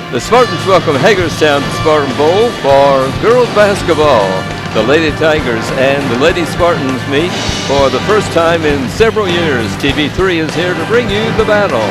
The Spartans welcome Hagerstown to Spartan Bowl for girls basketball. The Lady Tigers and the Lady Spartans meet for the first time in several years. TV3 is here to bring you the battle.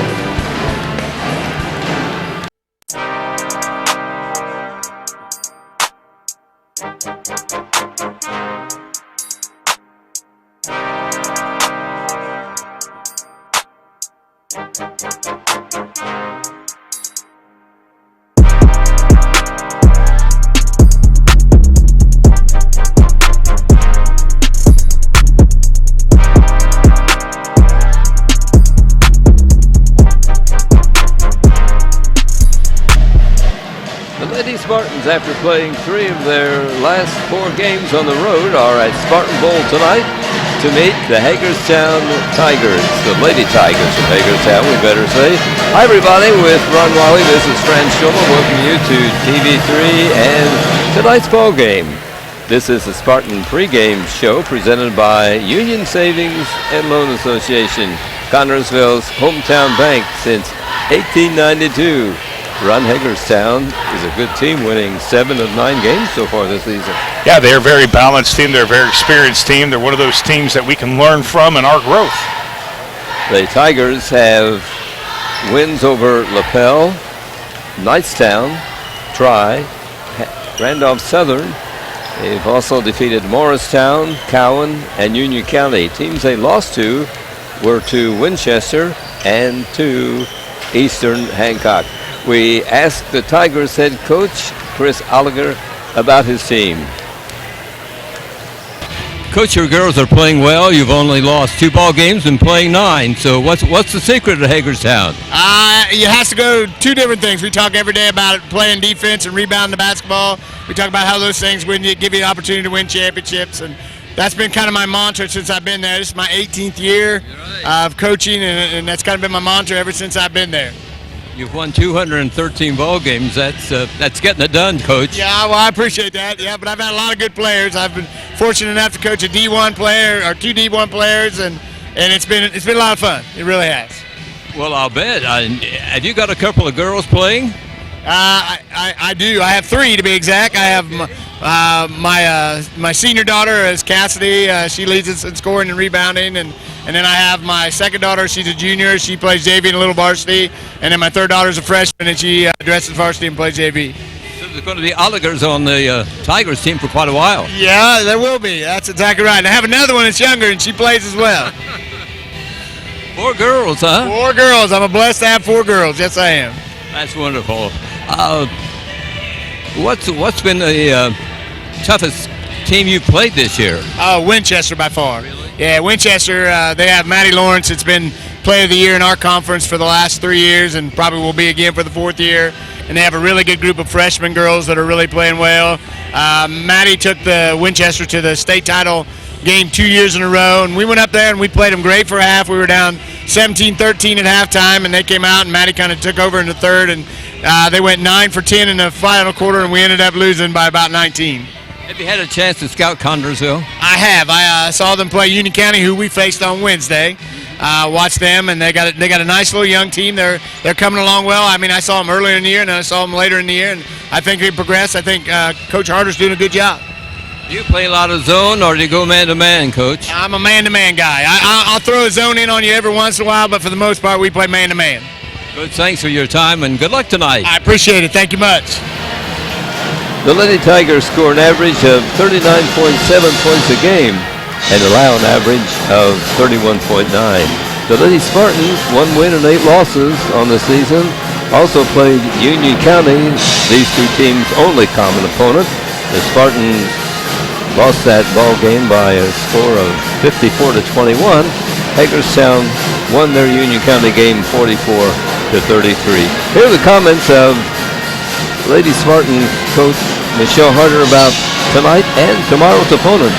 Spartans, after playing 3 of their last 4 games on the road, are at Spartan Bowl tonight to meet the Hagerstown Tigers, the Lady Tigers of Hagerstown, we better say. Hi, everybody, with Ron Wally. This is Fran Schulman welcoming you to TV3 and tonight's ball game. This is the Spartan pregame show presented by Union Savings and Loan Association, Connersville's hometown bank since 1892. Ron, Hagerstown is a good team, winning 7 of 9 games so far this season. Yeah, they're a very balanced team. They're a very experienced team. They're one of those teams that we can learn from in our growth. The Tigers have wins over LaPel, Knightstown, Tri, Randolph Southern. They've also defeated Morristown, Cowan, and Union County. Teams they lost to were to Winchester and to Eastern Hancock. We asked the Tigers head coach, Chris Oliger, about his team. Coach, your girls are playing well. You've only lost 2 ball games and playing 9. So what's the secret of Hagerstown? It has to go 2 different things. We talk every day about playing defense and rebounding the basketball. We talk about how those things give you an opportunity to win championships. And that's been kind of my mantra since I've been there. This is my 18th year of coaching, and that's kind of been my mantra ever since I've been there. You've won 213 ball games. That's getting it done, Coach. Yeah, well, I appreciate that. Yeah, but I've had a lot of good players. I've been fortunate enough to coach a D1 player or 2 D1 players, and it's been a lot of fun. It really has. Well, I'll bet. Have you got a couple of girls playing? I do. I have 3 to be exact. I have my senior daughter is Cassidy. She leads us in scoring and rebounding, and then I have my second daughter. She's a junior. She plays JV in a little varsity, and then my third daughter is a freshman, and she dresses varsity and plays JV. So there's going to be Oligers on the Tigers team for quite a while. Yeah, there will be. That's exactly right. And I have another one that's younger, and she plays as well. 4 girls, huh? 4 girls. I'm blessed to have 4 girls. Yes, I am. That's wonderful. What's been the toughest team you played this year? Winchester by far. Really? Yeah, Winchester. They have Maddie Lawrence. It's been Player of the Year in our conference for the last 3 years, and probably will be again for the 4th year. And they have a really good group of freshman girls that are really playing well. Maddie took the Winchester to the state title game 2 years in a row, and we went up there and we played them great for a half. We were down 17-13 at halftime, and they came out, and Maddie kind of took over in the third, and they went 9 for 10 in the final quarter, and we ended up losing by about 19. Have you had a chance to scout Connersville? I have. I saw them play Union County, who we faced on Wednesday. Watched them, and they got a nice little young team. They're coming along well. I mean, I saw them earlier in the year, and then I saw them later in the year, and I think they progressed. I think Coach Harder's doing a good job. Do you play a lot of zone, or do you go man-to-man, Coach? I'm a man-to-man guy. I'll throw a zone in on you every once in a while, but for the most part, we play man-to-man. Good. Thanks for your time, and good luck tonight. I appreciate it. Thank you much. The Lady Tigers score an average of 39.7 points a game and allow an average of 31.9. The Lady Spartans, 1 win and 8 losses on the season, also played Union County, these 2 teams' only common opponent. The Spartans lost that ball game by a score of 54-21. Hagerstown won their Union County game 44-33. Here are the comments of Lady Spartan coach Michelle Harder about tonight and tomorrow's opponents.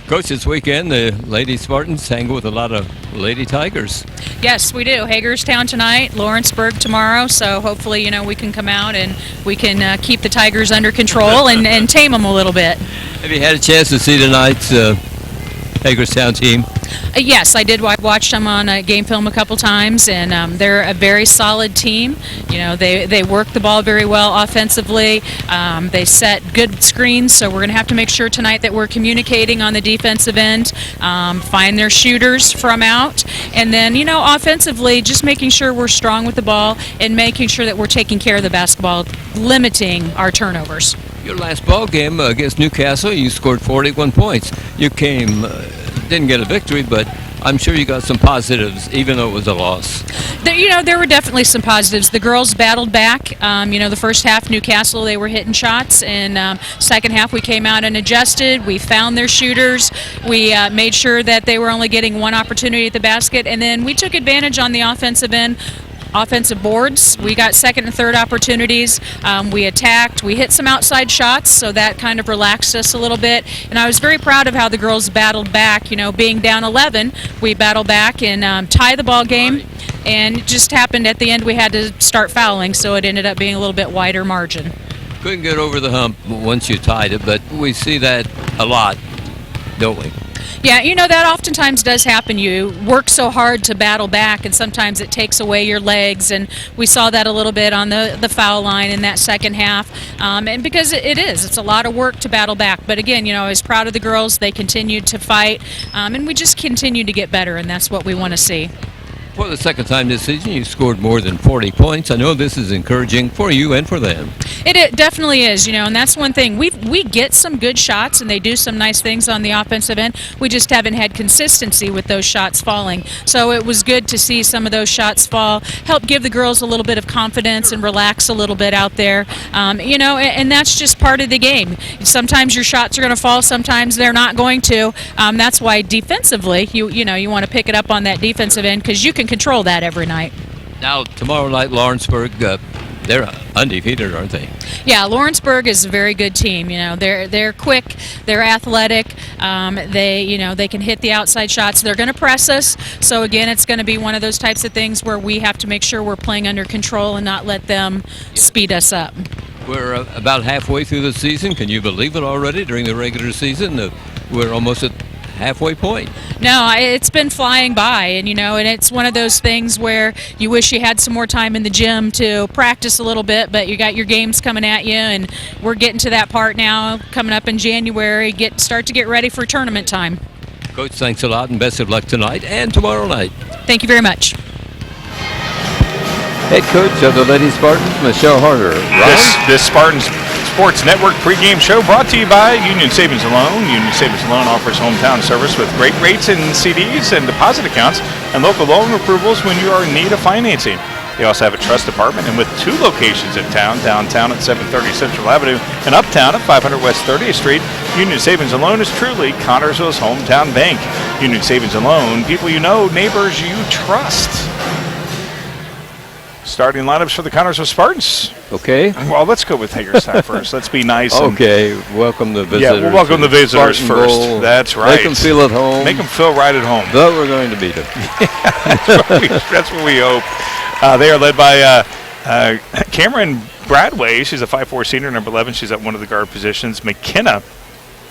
Coach, this weekend the Lady Spartans hang with a lot of Lady Tigers. Yes, we do. Hagerstown tonight, Lawrenceburg tomorrow. So hopefully, we can come out and we can keep the Tigers under control and tame them a little bit. Have you had a chance to see tonight's Hagerstown team? Yes, I did. I watched them on game film a couple times, and they're a very solid team. You know, they work the ball very well offensively. They set good screens, so we're going to have to make sure tonight that we're communicating on the defensive end, find their shooters from out, and then, you know, offensively, just making sure we're strong with the ball and making sure that we're taking care of the basketball, limiting our turnovers. Your last ball game against Newcastle, you scored 41 points. You didn't get a victory, but I'm sure you got some positives, even though it was a loss. There were definitely some positives. The girls battled back. The first half, Newcastle, they were hitting shots, and second half, we came out and adjusted. We found their shooters. We made sure that they were only getting one opportunity at the basket, and then we took advantage on the offensive end. Offensive boards. We got second and third opportunities. We attacked. We hit some outside shots, so that kind of relaxed us a little bit. And I was very proud of how the girls battled back. You know, being down 11, we battled back and tie the ball game. And it just happened at the end we had to start fouling, so it ended up being a little bit wider margin. Couldn't get over the hump once you tied it, but we see that a lot, don't we? Yeah, that oftentimes does happen. You work so hard to battle back, and sometimes it takes away your legs, and we saw that a little bit on the foul line in that second half. And because it's a lot of work to battle back. But again, I was proud of the girls. They continued to fight, and we just continued to get better, and that's what we want to see. For the second time this season, you scored more than 40 points. I know this is encouraging for you and for them. It definitely is, and that's one thing. We get some good shots, and they do some nice things on the offensive end. We just haven't had consistency with those shots falling. So it was good to see some of those shots fall, help give the girls a little bit of confidence and relax a little bit out there. And that's just part of the game. Sometimes your shots are going to fall, sometimes they're not going to. That's why defensively, you want to pick it up on that defensive end, because you can control that every night. Now, tomorrow night, Lawrenceburg, they're undefeated, aren't they? Yeah, Lawrenceburg is a very good team. They're quick, they're athletic. They can hit the outside shots. They're going to press us. So again, it's going to be one of those types of things where we have to make sure we're playing under control and not let them speed us up. We're about halfway through the season. Can you believe it already? During the regular season, we're almost at halfway point. No, it's been flying by, and it's one of those things where you wish you had some more time in the gym to practice a little bit, but you got your games coming at you, and we're getting to that part now, coming up in January, start to get ready for tournament time. Coach, thanks a lot, and best of luck tonight and tomorrow night. Thank you very much. Head coach of the Lady Spartans, Michelle Harder. This Spartans Sports Network pregame show brought to you by Union Savings and Loan. Union Savings and Loan offers hometown service with great rates and CDs and deposit accounts and local loan approvals when you are in need of financing. They also have a trust department, and with 2 locations in town, downtown at 730 Central Avenue and uptown at 500 West 30th Street, Union Savings and Loan is truly Connersville's hometown bank. Union Savings and Loan, people you know, neighbors you trust. Starting lineups for the Connersville Spartans. Okay. Well, let's go with Hagerstown first. Let's be nice. Okay. Welcome the visitors. Yeah, we'll welcome the visitors Spartan first. Bowl. That's right. Make them feel at home. Make them feel right at home. But we're going to beat them. That's what we hope. They are led by Cameron Bradway. She's a 5'4" senior, number 11. She's at one of the guard positions. McKenna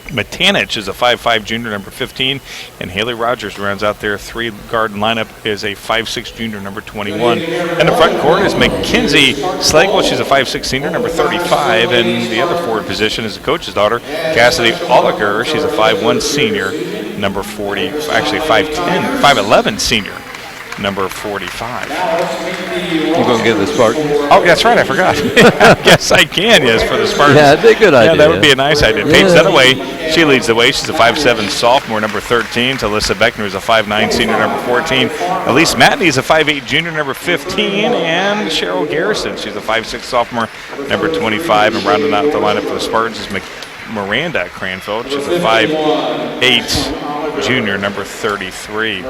Matanich is a 5'5" junior, number 15, and Haley Rogers rounds out their 3-guard lineup is a 5'6" junior, number 21. And the front court is Mackenzie Slagle. She's a 5'6" senior, number 35, and the other forward position is the coach's daughter, Cassidy Oliger. She's a 5'1" senior, number 40, actually 5'11" senior, number 45. You going to give the Spartans? Oh, that's right. I forgot. Yes, I can. Yes, for the Spartans. Yeah, that'd be a good idea. Yeah, that would be a nice idea. Paige Dunaway, she leads the way. She's a 5'7" sophomore, number 13. Talissa Beckner is a 5'9" senior, number 14. Elise Matney is a 5'8" junior, number 15. And Cheryl Garrison, she's a 5'6" sophomore, number 25. And rounding out the lineup for the Spartans is Miranda Cranfield. She's a 5'8" junior, number 33.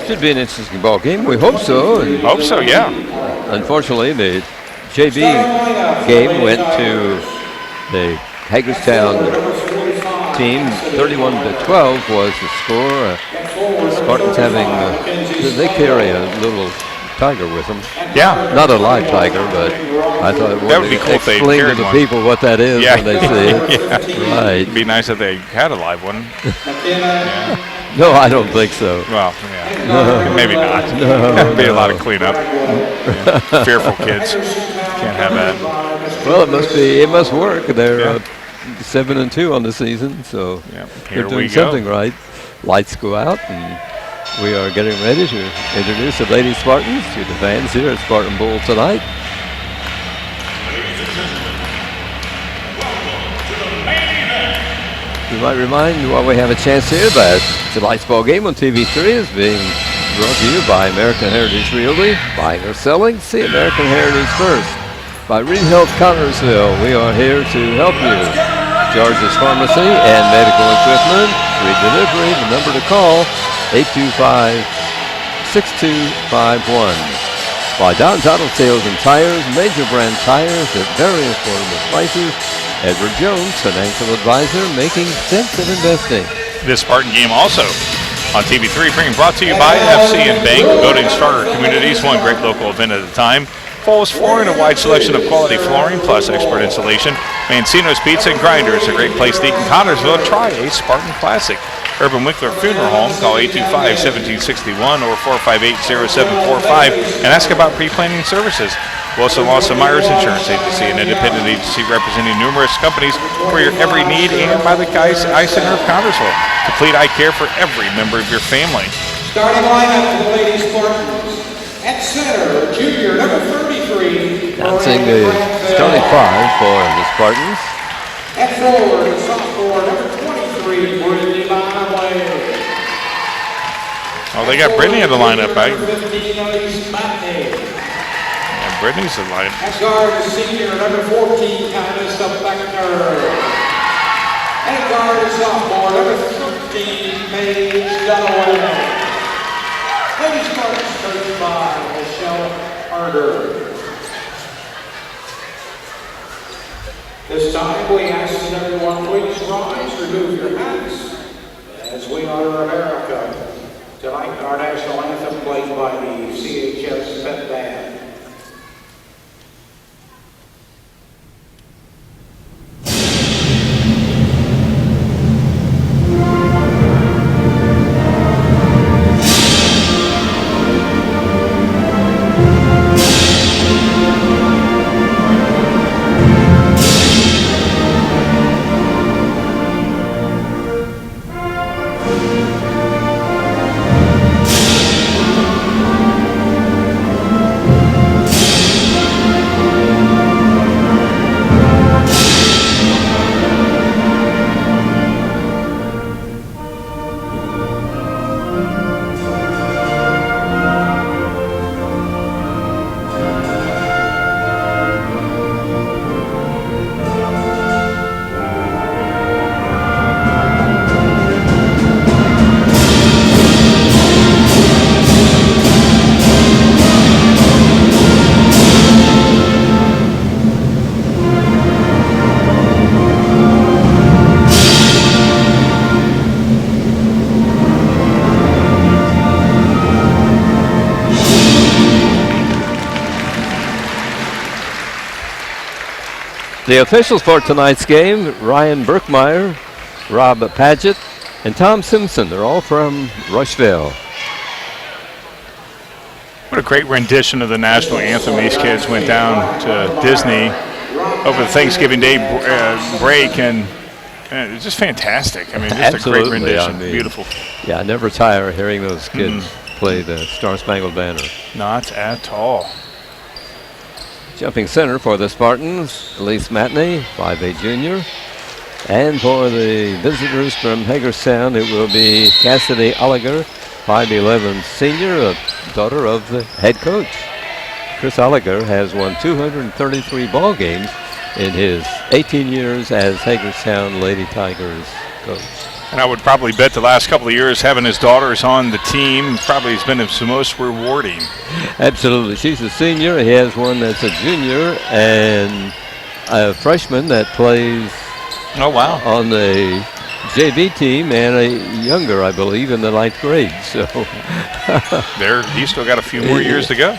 Should be an interesting ball game. We hope so. And hope so, yeah. Unfortunately, the JV game went to the Hagerstown team. 31-12 was the score. Spartans having they carry a little tiger with them. Yeah. Not a live tiger, but I thought it That would be cool if they explain to carried the one. people what that is Yeah. when they see it. Yeah. Right. It'd be nice if they had a live one. No, I don't think so. Well, yeah. Maybe not. That'd be a lot of cleanup. Yeah. Fearful kids. Can't have that. Well, it must work. They're 7-2 on the season, so Here they're we doing go. something right. Lights go out, and we are getting ready to introduce the Lady Spartans to the fans here at Spartan Bowl tonight. We might remind you while we have a chance here that tonight's ball game on TV3 is being brought to you by American Heritage Realty. Buying or selling, see American Heritage first. By Reed Health Connersville, we are here to help you. George's Pharmacy and Medical Equipment, free delivery. The number to call, 825-6251. By Don's Auto Sales and Tires, major brand tires at very affordable prices. Edward Jones, financial advisor, making sense of investing. This Spartan game also on TV3 being brought to you by FC and Bank, building stronger communities, one great local event at a time. Foles Flooring, a wide selection of quality flooring plus expert installation. Mancino's Pizza and Grinders, a great place to eat in Connersville. Try a Spartan Classic. Urban Winkler Funeral Home, call 825-1761 or 458-0745 and ask about pre-planning services. Wilson Lawson Myers Insurance Agency, an independent agency representing numerous companies for your every need, and by the Eye Center of Connersville. Complete eye care for every member of your family. Starting lineup for the Lady Spartans. At center, junior number 33. Announcing the starting five for the Spartans. At forward, sophomore number 23, Brittany Lonaway. Oh, they got Brittany in the lineup, right? Number 15, Elise Matney. Yeah, Brittany's in the lineup. At guard, senior number 14, Candace Beckner. At guard, sophomore number 13, Paige Dunaway. Lady Spartans coached by Michelle Carter. This time we ask that everyone please rise, remove your hats as we honor America. Tonight our national anthem played by the CHS Pet Band. The officials for tonight's game, Ryan Berkmeyer, Rob Paget, and Tom Simpson. They're all from Rushville. What a great rendition of the national anthem. These kids went down to Disney over the Thanksgiving Day break, and it's just fantastic. I mean, just Absolutely, a great rendition. I mean, Beautiful. Yeah, I never tire hearing those kids play the Star Spangled Banner. Not at all. Jumping center for the Spartans, Elise Matney, 5'8" junior. And for the visitors from Hagerstown, it will be Cassidy Oliger, 5'11" senior, a daughter of the head coach. Chris Oliger has won 233 ball games in his 18 years as Hagerstown Lady Tigers coach. And I would probably bet the last couple of years having his daughters on the team probably has been the most rewarding. Absolutely. She's a senior. He has one that's a junior and a freshman that plays Oh, wow. on the JV team and a younger, I believe, in the 9th grade. So He's still got a few more years to go.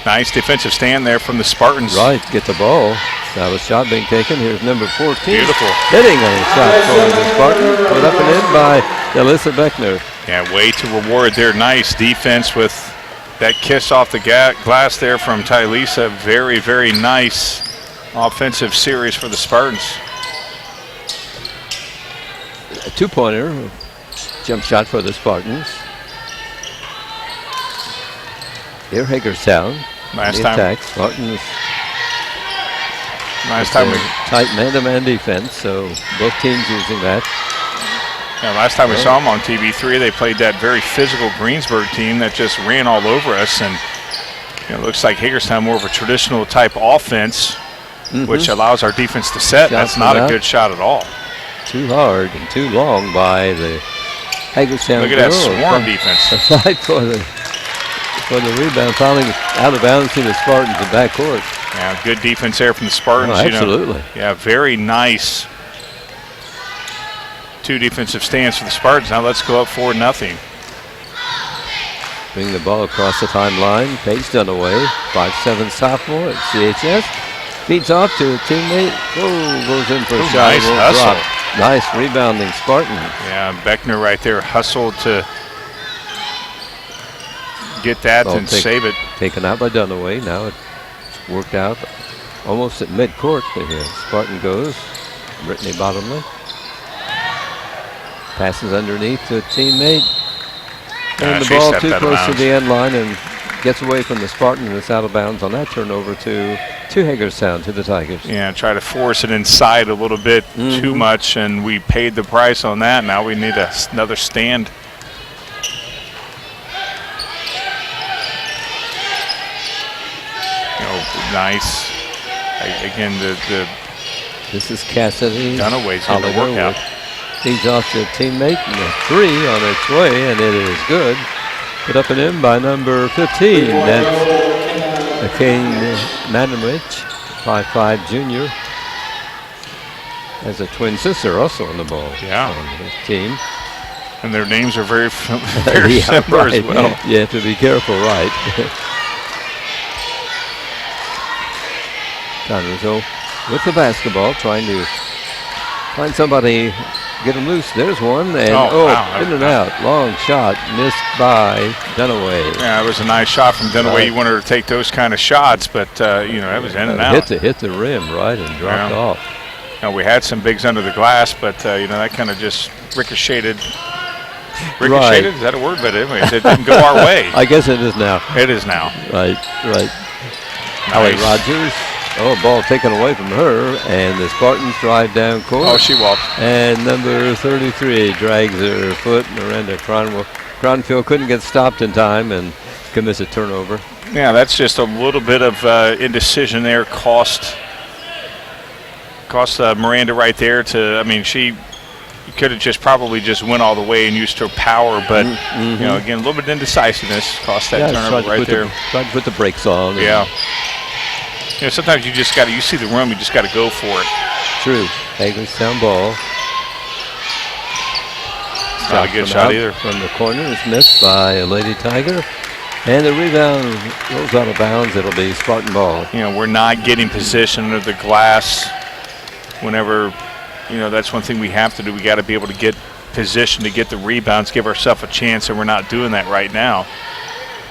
Nice defensive stand there from the Spartans. Right, get the ball. Now the shot being taken. Here's number 14. Beautiful. Hitting a shot for the Spartans. Put up and in by Alyssa Beckner. Yeah, way to reward their nice defense with that kiss off the glass there from Tylisa. Very, very nice offensive series for the Spartans. A 2-pointer. Jump shot for the Spartans. Here, Hagerstown. Last time we tight man-to-man defense, so both teams using that. Yeah, last time we saw them on TV3, they played that very physical Greensburg team that just ran all over us, and it looks like Hagerstown more of a traditional type offense, which allows our defense to set. That's not a good shot at all. Too hard and too long by the Hagerstown. Look at that swarm defense. Aside for the rebound, falling out of bounds to the Spartans in backcourt. Yeah, good defense there from the Spartans. Oh, absolutely. Yeah, very nice 2 defensive stands for the Spartans. Now let's go up 4-0. Bring the ball across the timeline. Paige Dunaway, 5'7" sophomore at CHS. Feeds off to a teammate. Oh, goes in for a shot. Nice hustle. Drop. Nice rebounding Spartan. Yeah, Beckner right there hustled to get that and save it. Taken out by Dunaway. Now it's worked out almost at midcourt. Here, Spartan goes. Brittany Bottomley passes underneath to a teammate. And the ball too close to the end line and gets away from the Spartan, and it's out of bounds on that turnover to Hagerstown, to the Tigers. Yeah, try to force it inside a little bit too much, and we paid the price on that. Now we need another stand. Nice. Again, this is Cassidy. Dunaway's in the workout. Feeds off to a teammate, and a 3 on its way, and it is good. Put up and in by number 15. That's Kane Madamrich, 5'5" junior. Has a twin sister also on the ball. Yeah. On the team. And their names are very similar as well. You have to be careful, right? Connersville with the basketball, trying to find somebody, get him loose. There's one, and wow. In and out. Long shot, missed by Dunaway. Yeah, it was a nice shot from Dunaway. Right. You wanted to take those kind of shots, but, that was in and out. Hit the rim, right, and dropped off. Now, we had some bigs under the glass, but, that kind of just ricocheted. Right. Is that a word? But anyways, it didn't go our way. I guess it is now. It is now. Right. Nice. Allie Rogers. Ball taken away from her, and the Spartans drive down court. Oh, she walked. And number 33 drags her foot. Miranda Cronfield couldn't get stopped in time and commits a turnover. Yeah, that's just a little bit of indecision there. Cost Miranda right there she could have probably went all the way and used her power, but again, a little bit of indecisiveness cost that turnover right there. Tried to put the brakes on. Yeah. Sometimes you see the room, you just got to go for it. True. Hagerstown ball. It's not a good shot either. From the corner, it's missed by a Lady Tiger. And the rebound goes out of bounds. It'll be Spartan ball. We're not getting position under the glass whenever, that's one thing we have to do. We got to be able to get position to get the rebounds, give ourselves a chance, and we're not doing that right now.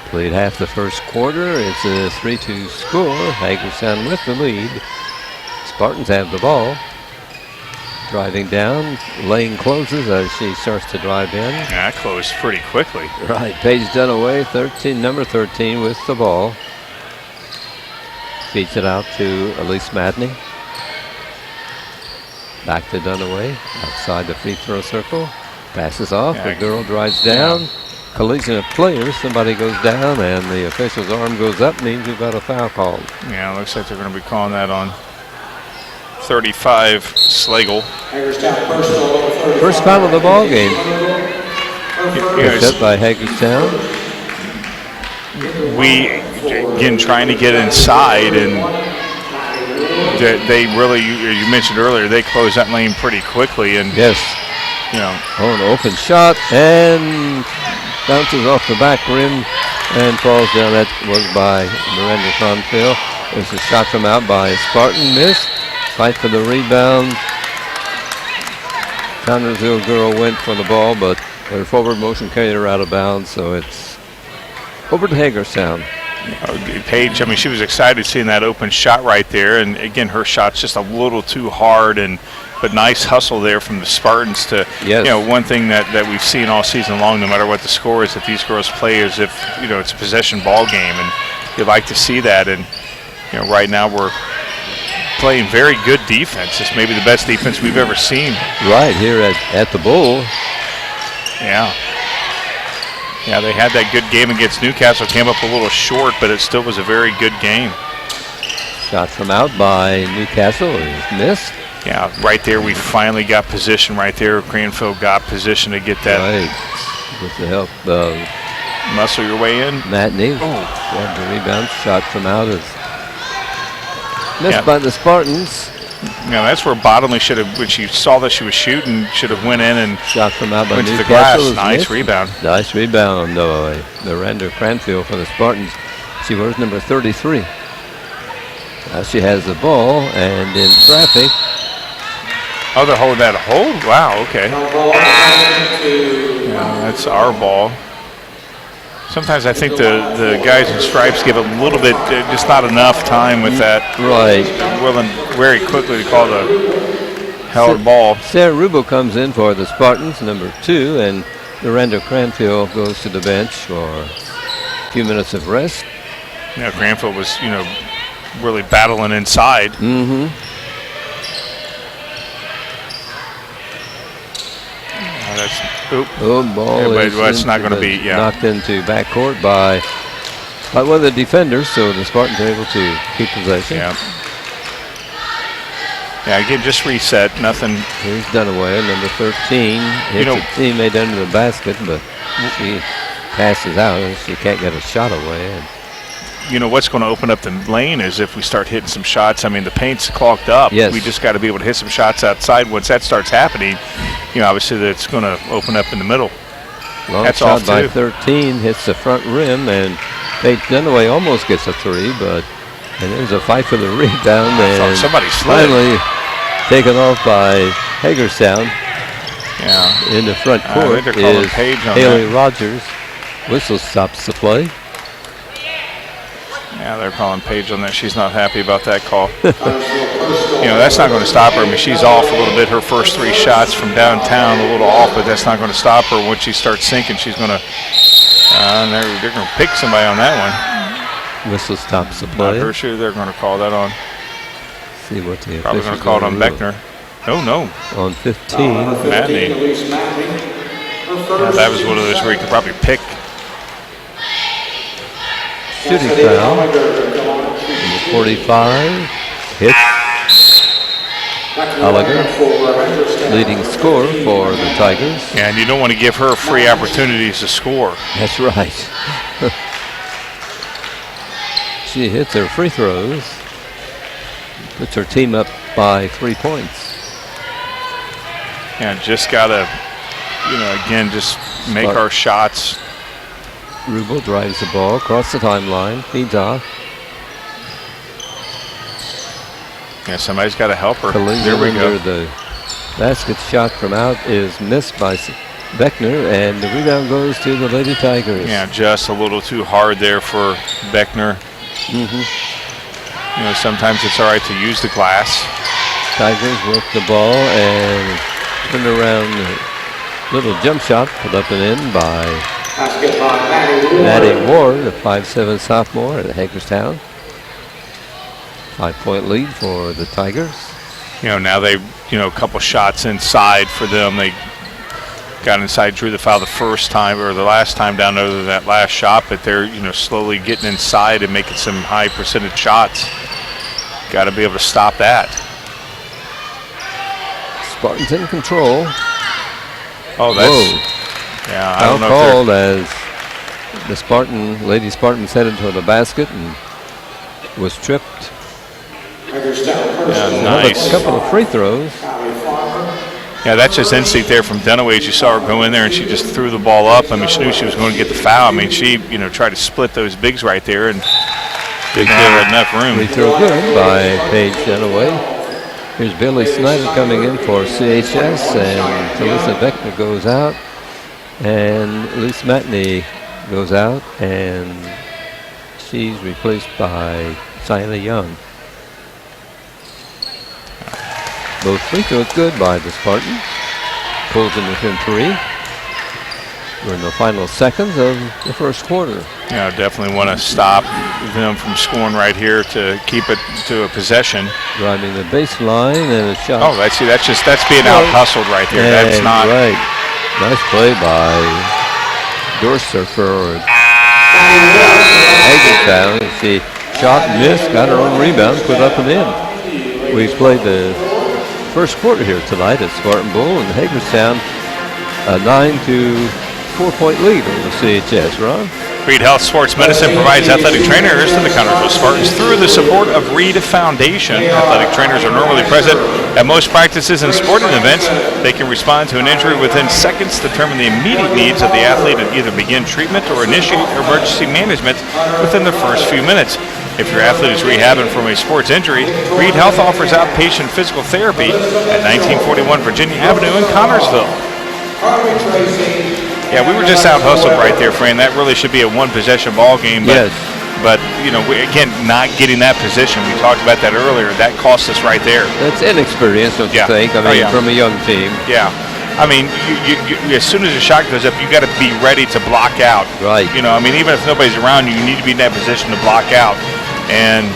Played half the first quarter. It's a 3-2 score. Hagerstown with the lead. Spartans have the ball. Driving down. Lane closes as she starts to drive in. Yeah, that closed pretty quickly. Right. Paige Dunaway, number 13 with the ball. Feeds it out to Elise Madney. Back to Dunaway. Outside the free throw circle. Passes off. The girl drives down. Collision of players. Somebody goes down, and the official's arm goes up. Means we've got a foul called. Yeah, it looks like they're going to be calling that on 35 Slagle. First foul of the ball game. Set by Hagerstown. We again trying to get inside, and they really, you mentioned earlier, they closed that lane pretty quickly. And yes. You know. Oh, an open shot and bounces off the back rim and falls down. That was by Miranda Connersville. There's a shot from out by Spartan, missed. Fight for the rebound. Connersville girl went for the ball, but their forward motion carried her out of bounds, so it's over to Hagerstown. Paige, I mean, she was excited seeing that open shot right there, and again, her shot's just a little too hard, but nice hustle there from the Spartans to, yes. You know, one thing that we've seen all season long, no matter what the score is, that these girls play as if, you know, it's a possession ball game, and you'd like to see that. And, you know, right now we're playing very good defense. It's maybe the best defense we've ever seen. Right here at the Bowl. Yeah. Yeah, they had that good game against Newcastle, came up a little short, but it still was a very good game. Shot from out by Newcastle is missed. Yeah, right there we finally got position right there. Granville got position to get that. Right, with the help of muscle your way in. Matney. Grabbed the rebound. Shot from out is missed by the Spartans. Yeah, that's where Bottomley should have, when she saw that she was shooting, should have went in and shot from out by went to the Newcastle. glass. Nice missed. Rebound. Nice rebound, though. Miranda Cranfield for the Spartans. She wears number 33. Now she has the ball and in traffic. Oh, they're holding that hold? Wow, okay. Yeah, that's our ball. Sometimes I think the guys in stripes give a little bit, just not enough time with that. Right. Willing very quickly to call the held ball. Sarah Rubo comes in for the Spartans, number 2, and Miranda Cranfield goes to the bench for a few minutes of rest. Yeah, Cranfield was, you know, really battling inside. Mm-hmm. Ball it's not going to be knocked into backcourt by one of the defenders, so the Spartans are able to keep possession. Yeah. Yeah, again, just reset, nothing. Here's Dunaway, number 13. Hits a teammate under the basket, but she passes out and she can't get a shot away. And you know, what's going to open up the lane is if we start hitting some shots. I mean, the paint's clogged up. Yes. We just got to be able to hit some shots outside. Once that starts happening, you know, obviously that's going to open up in the middle. Long that's shot off by too. 13, hits the front rim, and Paige Dunaway almost gets a 3, but and there's a fight for the rebound, and somebody slid. Finally taken off by Hagerstown. Yeah. In the front court is Haley Rogers. Whistle stops the play. Yeah, they're calling Paige on that. She's not happy about that call. You know, that's not going to stop her. I mean, she's off a little bit. Her first 3 shots from downtown, a little off, but that's not going to stop her. Once she starts sinking, she's going to they're going to pick somebody on that one. Whistle stops the play. Not her sure they're going to call that on. See what the probably going to call it on Beckner. Oh, no. On 15. Matney. Yeah, that was one of those where you could probably pick. Shooting foul. Number 45. Hit. Gallagher, leading scorer for the Tigers. And you don't want to give her free opportunities to score. That's right. She hits her free throws. Puts her team up by 3 points. Yeah, just got to, you know, again, just make our shots. Rubel drives the ball across the timeline, feeds off. Yeah, somebody's got to help her. There we go. The basket shot from out is missed by Beckner, and the rebound goes to the Lady Tigers. Yeah, just a little too hard there for Beckner. Mm-hmm. You know, sometimes it's all right to use the glass. Tigers work the ball and turn around a little jump shot put up and in by Maddie Ward, a 5'7" sophomore at Hagerstown. 5-point lead for the Tigers. You know, now they, you know, a couple shots inside for them. They got inside, drew the foul the first time or the last time down other than that last shot, but they're, you know, slowly getting inside and making some high percentage shots. Got to be able to stop that. Spartans in control. Oh, that's, yeah, I don't know. Called as the Lady Spartans headed to the basket and was tripped. Yeah, nice. A couple of free throws. Yeah, that's just instinct there from Dunaway. You saw her go in there and she just threw the ball up. I mean, she knew she was going to get the foul. I mean, she, tried to split those bigs right there and didn't have enough room. Free throw good by Paige Dunaway. Here's Billy Snyder coming in for CHS, and Talisa Beckner goes out, and Elise Matney goes out, and she's replaced by Sienna Young. Both free throws good by the Spartans. Pulls in within 3. We're in the final seconds of the first quarter. Yeah, definitely want to stop them from scoring right here to keep it to a possession. Driving the baseline and a shot. Oh, that's being out hustled right there. That's And not right. Nice play by Dorser for Hagerstown. She shot, missed, got her own rebound, put up and in. We played the first quarter here tonight at Spartan Bowl, and Hagerstown a 9-to-4-point lead over CHS. Ron? Reed Health Sports Medicine provides athletic trainers to the Connersville Spartans through the support of Reed Foundation. Athletic trainers are normally present at most practices and sporting events. They can respond to an injury within seconds, determine the immediate needs of the athlete, and either begin treatment or initiate emergency management within the first few minutes. If your athlete is rehabbing from a sports injury, Reed Health offers outpatient physical therapy at 1941 Virginia Avenue in Connersville. Yeah, we were just out hustled right there, Fran. That really should be a one-possession ball game. But, Yes. But, again, not getting that position. We talked about that earlier. That cost us right there. That's inexperience, don't you Yeah. think? I Oh, mean, yeah. from a young team. Yeah. I mean, you, as soon as the shot goes up, you got to be ready to block out. Right. Even if nobody's around you, you need to be in that position to block out. And,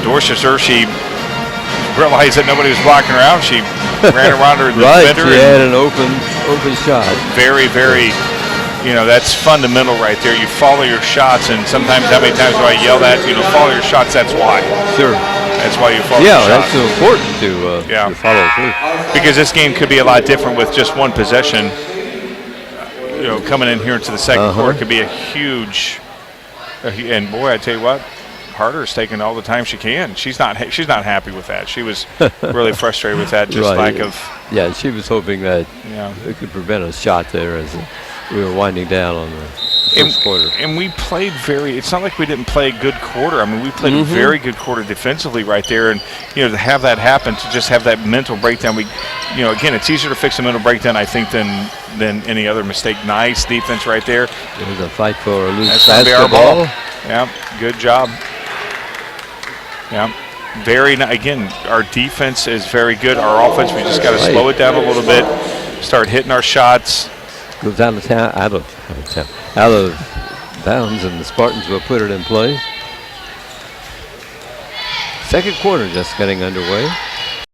Dorsia, she realized that nobody was blocking her out. She ran around her Right, defender. she had an open shot. Very, very, that's fundamental right there. You follow your shots, and sometimes, how many times do I yell that? Follow your shots, that's why. Sure. That's why you follow Yeah, your that's shots. so important to follow through. Because this game could be a lot different with just one possession. Coming in here into the second quarter could be a huge. And boy, I tell you what, Harder's taking all the time she can. She's not happy with that. She was really frustrated with that. Just Right. lack of. Yeah, she was hoping that Yeah. it could prevent a shot there as we were winding down on the first quarter. And we played it's not like we didn't play a good quarter. I mean, we played a very good quarter defensively right there. And, to have that happen, to just have that mental breakdown, again, it's easier to fix a mental breakdown, I think, than any other mistake. Nice defense right there. There's a fight for a loose That's going to be our basketball. ball. Yeah, good job. Yeah. Again, our defense is very good. Our offense, we just got to slow it down a little bit, start hitting our shots. Goes out of bounds, and the Spartans will put it in play. Second quarter just getting underway.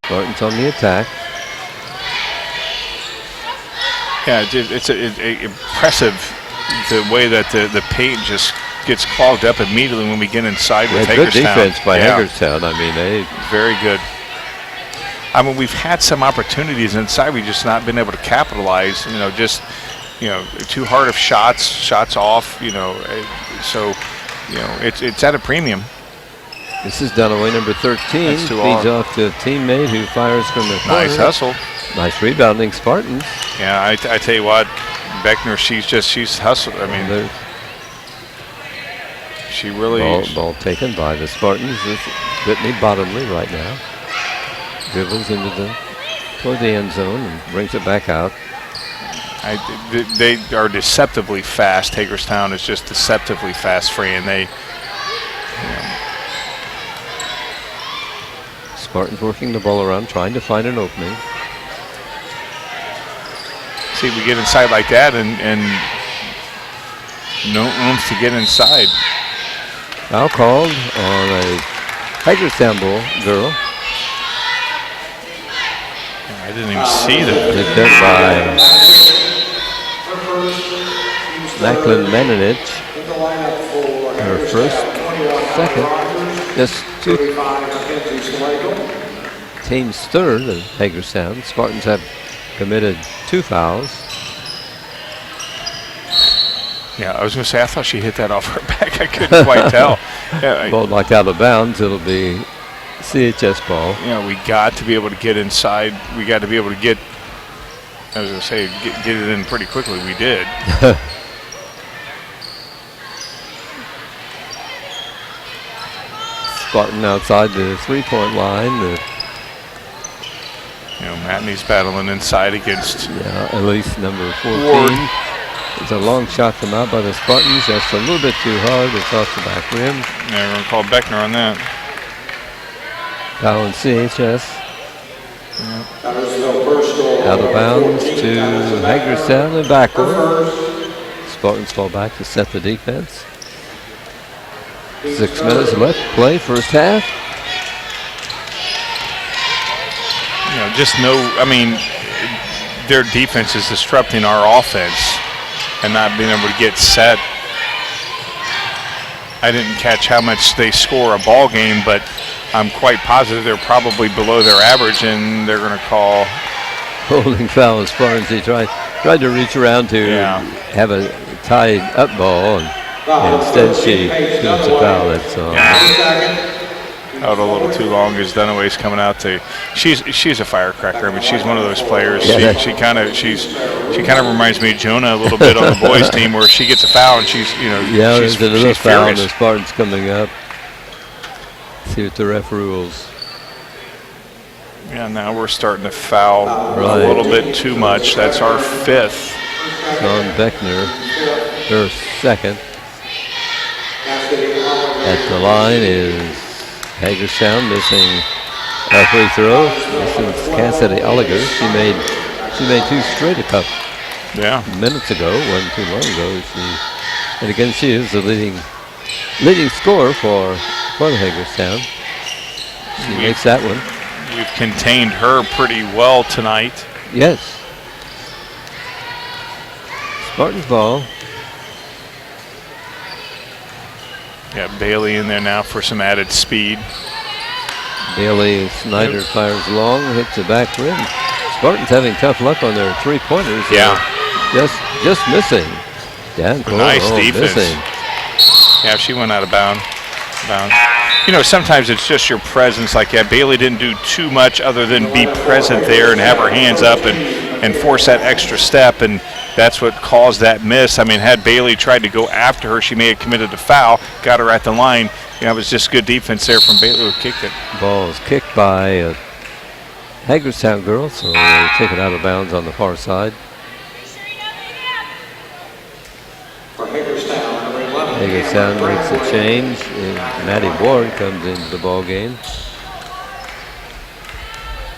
Spartans on the attack. Yeah, it's impressive the way that the paint just gets clogged up immediately when we get inside with Good Hagerstown. defense by Yeah, Hagerstown. I mean, they very good. I mean, we've had some opportunities inside. We've just not been able to capitalize. Too hard of shots off. So it's at a premium. This is Dunaway, number 13. That's too Feeds long. off to a teammate who fires from the corner. Nice hustle. Nice rebounding, Spartans. Yeah, I tell you what, Beckner, she's hustled. I mean, The she really. ball taken by the Spartans. This Whitney Bottomley right now. Dribbles toward the end zone and brings it back out. They are deceptively fast. Hagerstown is just deceptively fast, free, and they. Spartans working the ball around, trying to find an opening. See, we get inside like that, and no oomph to get inside. Foul called on a Hagerstown girl. I didn't even see that. Picked up by Macklin Menonich. Her first, second, just two. Team's third of Hagerstown. Spartans have committed 2 fouls. Yeah, I was going to say, I thought she hit that off her back. I couldn't quite tell. Yeah, Ball knocked out of bounds. It'll be CHS ball. You know, we got to be able to get inside. We got to be able to get, I was going to say, get it in pretty quickly. We did. Spartan outside the three-point line. You know, Matney's battling inside against At least number 14. Ward. It's a long shot from out by the Spartans. That's a little bit too hard. It's off the back rim. Yeah, we're going to call Beckner on that. Foul in CHS. Connersville first Out of bounds to Hagerstown and backward. Spartans fall back to set the defense. 6 minutes left to play, first half. You know, just I mean, their defense is disrupting our offense and not being able to get set. I didn't catch how much they score a ball game, but I'm quite positive they're probably below their average, and they're going to call Holding foul as far as he tried to reach around to have a tied up ball, and instead she commits a foul. That's out a little too long as Dunaway's coming out to. She's a firecracker. I mean, she's one of those players. Yeah, she kind of reminds me of Jonah a little bit on the boys team, where she gets a foul and she's there's another she's foul. furious. The Spartans coming up. See what the ref rules. Yeah, now we're starting to foul Right. a little bit too much. That's our 5th. Sean Beckner, her second. At the line is Hagerstown, missing a free throw. This is Cassidy Oliger. She made 2 straight a couple minutes ago, wasn't too long ago. And again, she is the leading scorer for the Hagerstown. She makes that one. We've contained her pretty well tonight. Yes. Spartans ball. Got Bailey in there now for some added speed. Bailey Snyder fires long, hits the back rim. Spartans having tough luck on their three-pointers. Just missing. Down court. Nice defense. Missing. Yeah, she went out of bounds. You know, sometimes it's just your presence. Like, Bailey didn't do too much other than be present there and have her hands up and force that extra step, and that's what caused that miss. I mean, had Bailey tried to go after her, she may have committed a foul, got her at the line. You know, it was just good defense there from Bailey who kicked it. Ball is kicked by a Hagerstown girl, so they take it out of bounds on the far side. For Hagerstown, number 11. Hagerstown makes a change, and Maddie Ward comes into the ball game.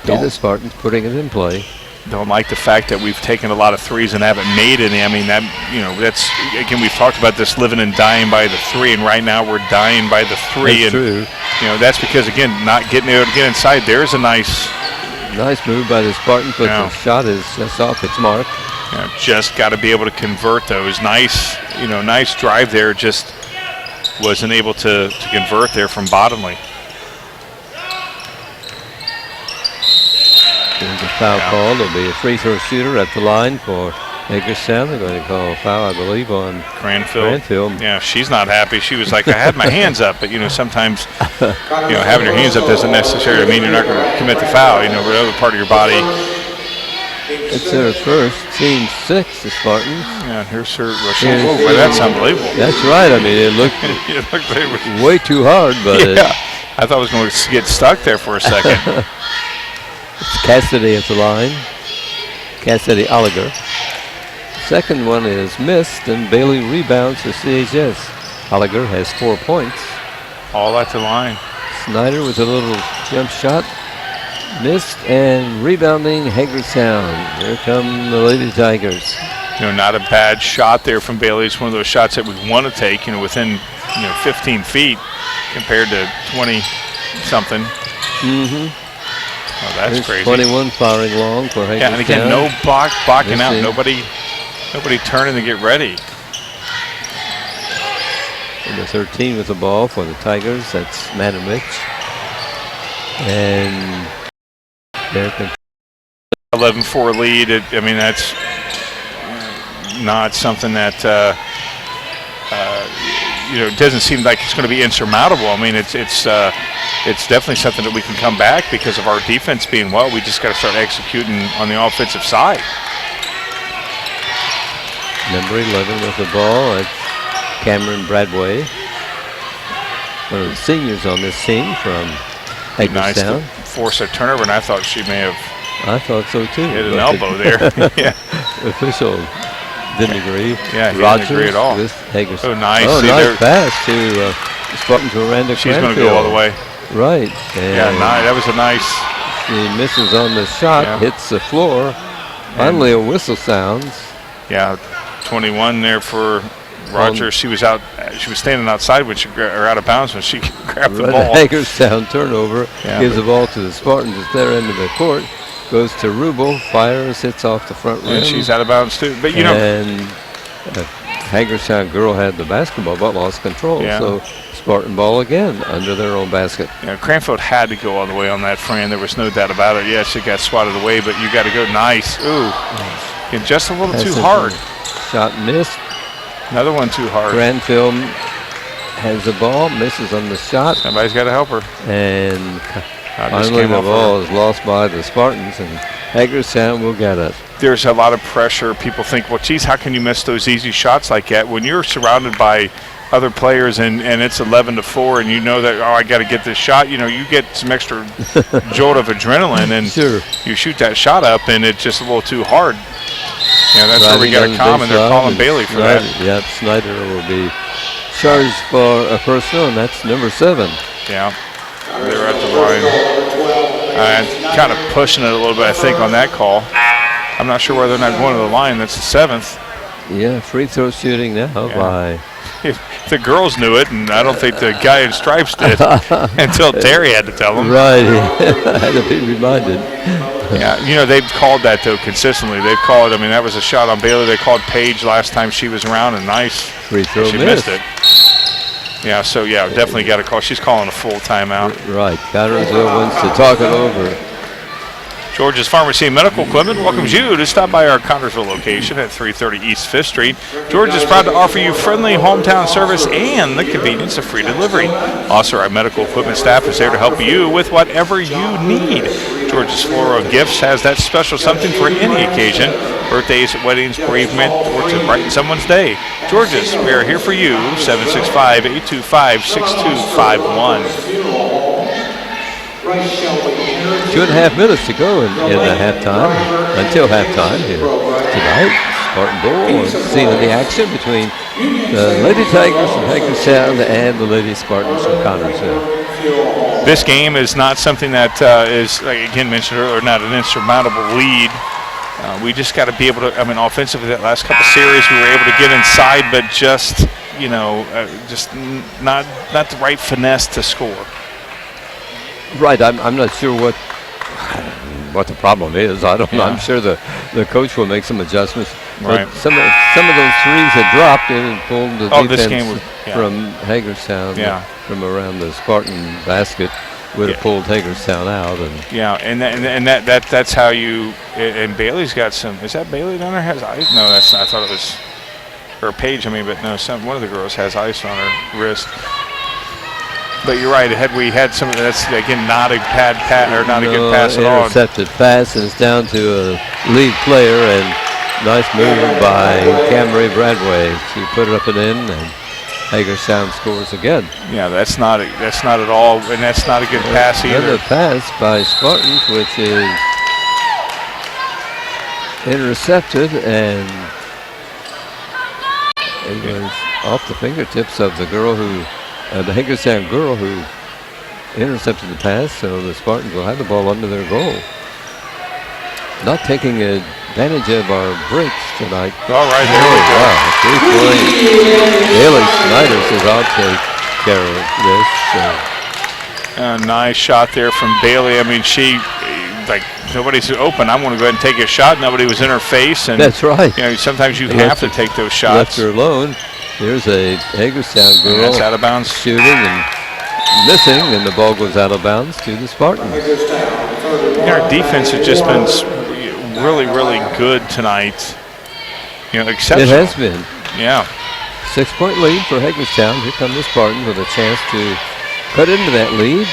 The Spartans putting it in play. Don't like the fact that we've taken a lot of threes and haven't made any. I mean, that's again, we've talked about this living and dying by the 3, and right now we're dying by the 3. That's true. You know, that's because, again, not getting able to get inside. There's a nice move by the Spartans, but the shot is just off its mark. Just got to be able to convert those. Nice drive there. Just wasn't able to convert there from Bottomley. There's a foul call. There'll be a free throw shooter at the line for Hagerstown. They're going to call a foul, I believe, on Cranfield. Yeah, she's not happy. She was like, I had my hands up, but sometimes having your hands up doesn't necessarily mean you're not going to commit the foul. Whatever part of your body. It's their first, team 6, the Spartans. Yeah, here's her. That's unbelievable. That's right. I mean, it looked way too hard, but I thought I was going to get stuck there for a second. It's Cassidy at the line. Cassidy Oliger. Second one is missed, and Bailey rebounds for CHS. Oliger has 4 points. All at the line. Snyder with a little jump shot. Missed, and rebounding Hagerstown. Here come the Lady Tigers. Not a bad shot there from Bailey. It's one of those shots that we want to take, within 15 feet compared to 20-something. Oh, that's crazy. 21 firing long for Hagerstown. Yeah, and again, no blocking out. Nobody turning to get ready. Number 13 with the ball for the Tigers. That's Manovich. And there can 11-4 lead. That's not something that it doesn't seem like it's going to be insurmountable. I mean, it's definitely something that we can come back because of our defense being well. We just got to start executing on the offensive side. Number 11 with the ball. It's Cameron Bradway, one of the seniors on this team from Hagerstown. Nice to force a turnover, and I thought she may have I thought so too. hit an elbow there. Yeah. Official didn't agree. Yeah, he Rogers didn't agree at all. with Hagerstown. Oh, nice. Oh, See, nice pass to Spartans Miranda. She's going to go all the way. Right. Yeah, nice. That was a nice. She misses on the shot, hits the floor. Finally, a whistle sounds. Yeah, 21 there for Rogers. She was out. She was standing outside when or out of bounds when she grabbed the ball. Hagerstown turnover. Gives the ball to the Spartans at their end of the court. Goes to Rubel, fires, hits off the front rim. And she's out of bounds too. But and Hagerstown girl had the basketball but lost control. Yeah. So Spartan ball again under their own basket. Yeah, Cranfield had to go all the way on that, Fran. There was no doubt about it. Yes, it got swatted away, but you got to go nice. Ooh, and just a little too hard. Shot missed. Another one too hard. Granville has the ball, misses on the shot. Somebody's got to help her. And finally the ball is lost by the Spartans, and Hagerstown will get it. There's a lot of pressure. People think, well, geez, how can you miss those easy shots like that? When you're surrounded by other players and it's 11-4 and you know that, I got to get this shot, you get some extra jolt of adrenaline and you shoot that shot up and it's just a little too hard. That's where we got to calm, and they're calling Bailey for that. Yep, Snyder will be charged for a personal, and that's number 7. Yeah, they're at the line. And kind of pushing it a little bit, I think, on that call. I'm not sure whether they're not going to the line. That's the 7th. Yeah, free throw shooting now by... The girls knew it, and I don't think the guy in stripes did until Terry had to tell them. Right, had to be reminded. Yeah, they've called that, though, consistently. They've called, that was a shot on Bailey. They called Paige last time she was around, and nice. Free throw she missed it. Yeah, so, definitely got a call. She's calling a full timeout. Right, Connersville wants to talk it over. George's Pharmacy and Medical Equipment welcomes you to stop by our Connersville location at 330 East 5th Street. George is proud to offer you friendly hometown service and the convenience of free delivery. Also, our medical equipment staff is there to help you with whatever you need. George's Floral Gifts has that special something for any occasion. Birthdays, weddings, bereavement, or to brighten someone's day. George's, we are here for you, 765-825-6251. 2.5 minutes to go in the halftime, until halftime here tonight. Spartan Bowl, scene of the action between the Lady Tigers from Hagerstown and the Lady Spartans from Connersville. This game is not something that is, like again mentioned earlier, not an insurmountable lead. We just got to be able to, offensively, that last couple series we were able to get inside, but just, just not the right finesse to score. Right, I'm not sure what the problem is. I don't know. I'm sure the coach will make some adjustments. Right. But some of those threes had dropped in and pulled the defense this game from Hagerstown from around the Spartan basket. Would have pulled Hagerstown out. And that's how you. And Bailey's got some. Is that Bailey down there has ice? No, that's not. I thought it was her Paige. But no, one of the girls has ice on her wrist. But you're right. Had we had some, that's again not a bad pass or not a good pass at all. Intercepted pass, and it's down to a lead player, and nice move by Camry Bradway. She put it up and in, and Hagerstown scores again. Yeah, that's not at all, and that's not a good pass either. Another pass by Spartans, which is intercepted, and it was off the fingertips of the girl the Hagerstown girl who intercepted the pass, so the Spartans will have the ball under their goal. Not taking advantage of our breaks tonight. All right, there we go. Wow, 3 points. Bailey Snyder says, I'll take care of this. A nice shot there from Bailey. She, nobody's open. I want to go ahead and take a shot. Nobody was in her face. And that's right. Sometimes you have to take those shots. Left her alone. Here's a Hagerstown girl. That's out of bounds. Shooting and missing, and the ball goes out of bounds to the Spartans. Our defense has just been really, really good tonight. Exceptional. It has been. Yeah. 6-point lead for Hagerstown. Here come the Spartans with a chance to cut into that lead.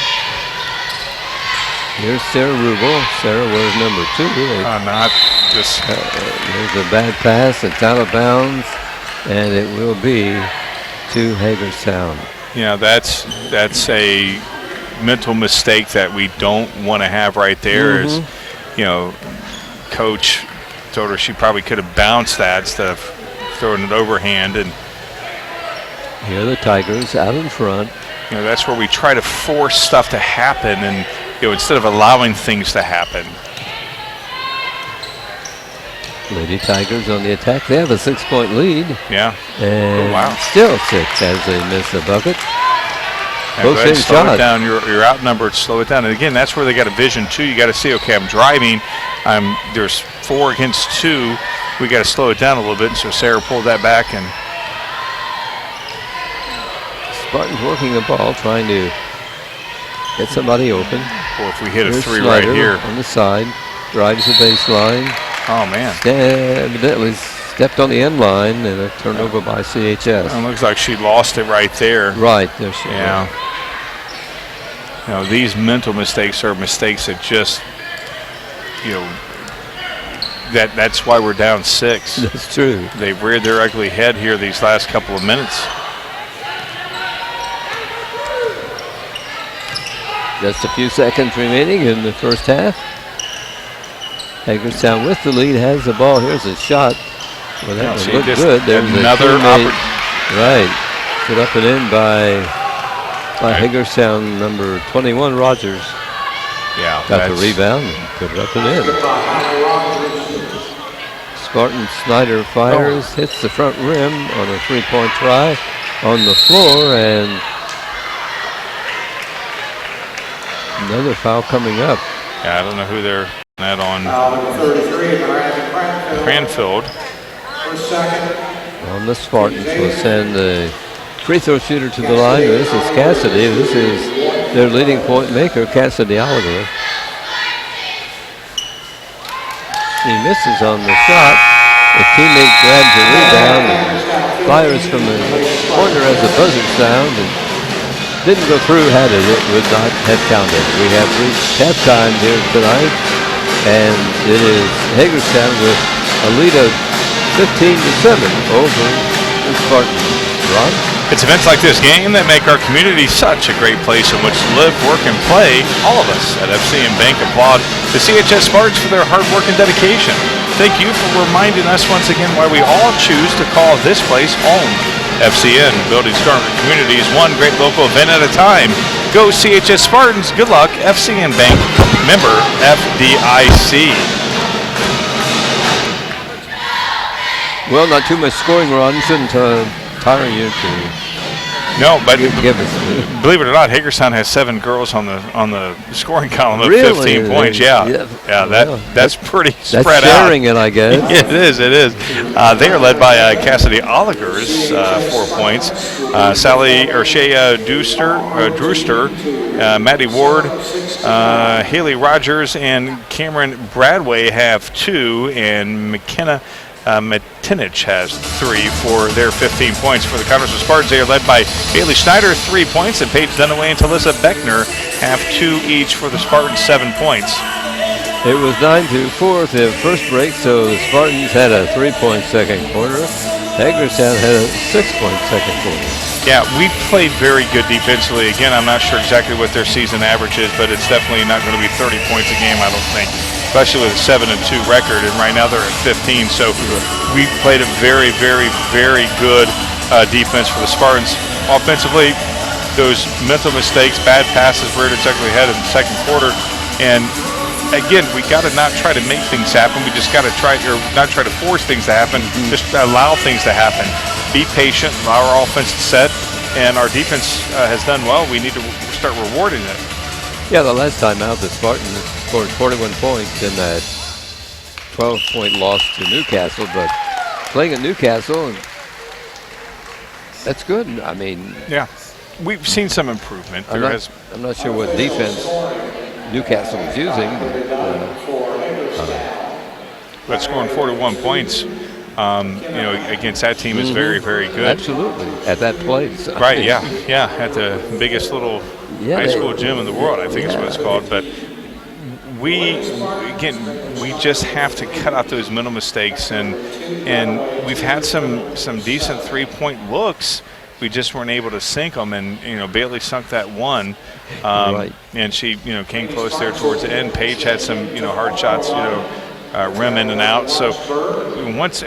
Here's Sarah Rubel. Sarah wears number 2. Not just. There's a bad pass. It's out of bounds, and it will be to Hagerstown. Yeah, that's a mental mistake that we don't want to have right there. Is, coach told her she probably could have bounced that instead of throwing it overhand. And here are the Tigers out in front. That's where we try to force stuff to happen, and instead of allowing things to happen. Lady Tigers on the attack. They have a 6-point lead. Yeah. And still 6 as they miss a bucket. Go ahead and slow it down. You're outnumbered. Slow it down. And again, that's where they got a vision too. You got to see, okay, I'm driving. There's 4 against 2. We got to slow it down a little bit. So Sarah pulled that back, and Spartans working the ball, trying to get somebody open. Or if we hit a 3 Snyder right here on the side, drives the baseline. Oh man! Evidently stepped on the end line, and a turnover by CHS. It looks like she lost it right there. Right there, she yeah. These mental mistakes are mistakes that just, that's why we're down 6. That's true. They've reared their ugly head here these last couple of minutes. Just a few seconds remaining in the first half. Hagerstown with the lead has the ball. Here's a shot. Well, that one looked good. There's another right. Put up and in by Hagerstown number 21, Rogers. Yeah. Got the rebound and put it up and in. Spartan Snyder fires, hits the front rim on a 3-point try on the floor, and another foul coming up. Yeah, I don't know who they're at on. 33, Cranfield. On the Spartans will send the free throw shooter to the line. This is Cassidy. This is their leading point maker, Cassidy Oliver. He misses on the shot. The teammate grabs the rebound and fires from the corner as a buzzer sound. And didn't go through, had it. It would not have counted. We have reached halftime here tonight, and it is Hagerstown with a lead of 15-7 over the Spartans. Ron? It's events like this game that make our community such a great place in which to live, work, and play. All of us at FCN Bank applaud the CHS Spartans for their hard work and dedication. Thank you for reminding us once again why we all choose to call this place home. FCN, building stronger communities, one great local event at a time. Go CHS Spartans. Good luck. FCN Bank, member FDIC. Well, not too much scoring, Ron. Shouldn't tire you to No, but give us. believe it or not, Hagerstown has 7 girls on the scoring column of Really? 15 points. Yeah, that's pretty That's spread sharing out. it, I guess. It is. They are led by Cassidy Oligers, 4 points. Shea Drewster, Maddie Ward, Haley Rogers, and Cameron Bradway have 2, and McKenna Matinich has 3 for their 15 points. For the Connersville Spartans, they are led by Haley Schneider, 3 points, and Paige Dunaway and Talissa Beckner have 2 each for the Spartans, 7 points. It was 9-4 at the first break, so the Spartans had a 3-point second quarter. Hagerstown had a 6-point second quarter. Yeah, we played very good defensively. Again, I'm not sure exactly what their season average is, but it's definitely not going to be 30 points a game, I don't think, especially with a 7-2 record, and right now they're at 15. So we played a very, very, very good defense for the Spartans. Offensively, those mental mistakes, bad passes reared its ugly head in the second quarter, and again, we got to not try to make things happen. We just got to not try to force things to happen. Just allow things to happen. Be patient, allow our offense to set, and our defense has done well. We need to start rewarding it. Yeah, the last time out, the Spartans scored 41 points in that 12-point loss to Newcastle, but playing at Newcastle, that's good. I mean, yeah, we've seen some improvement. I'm not sure what defense Newcastle was using, but scoring 41 points Against that team is very, very good. Absolutely, at that place. Right, yeah, at the biggest little high school gym in the world, I think is what it's called. But we just have to cut out those mental mistakes, and we've had some decent 3-point looks. We just weren't able to sink them, and Bailey sunk that one, Right. and she came close there towards the end. Paige had some hard shots, rim in and out. So once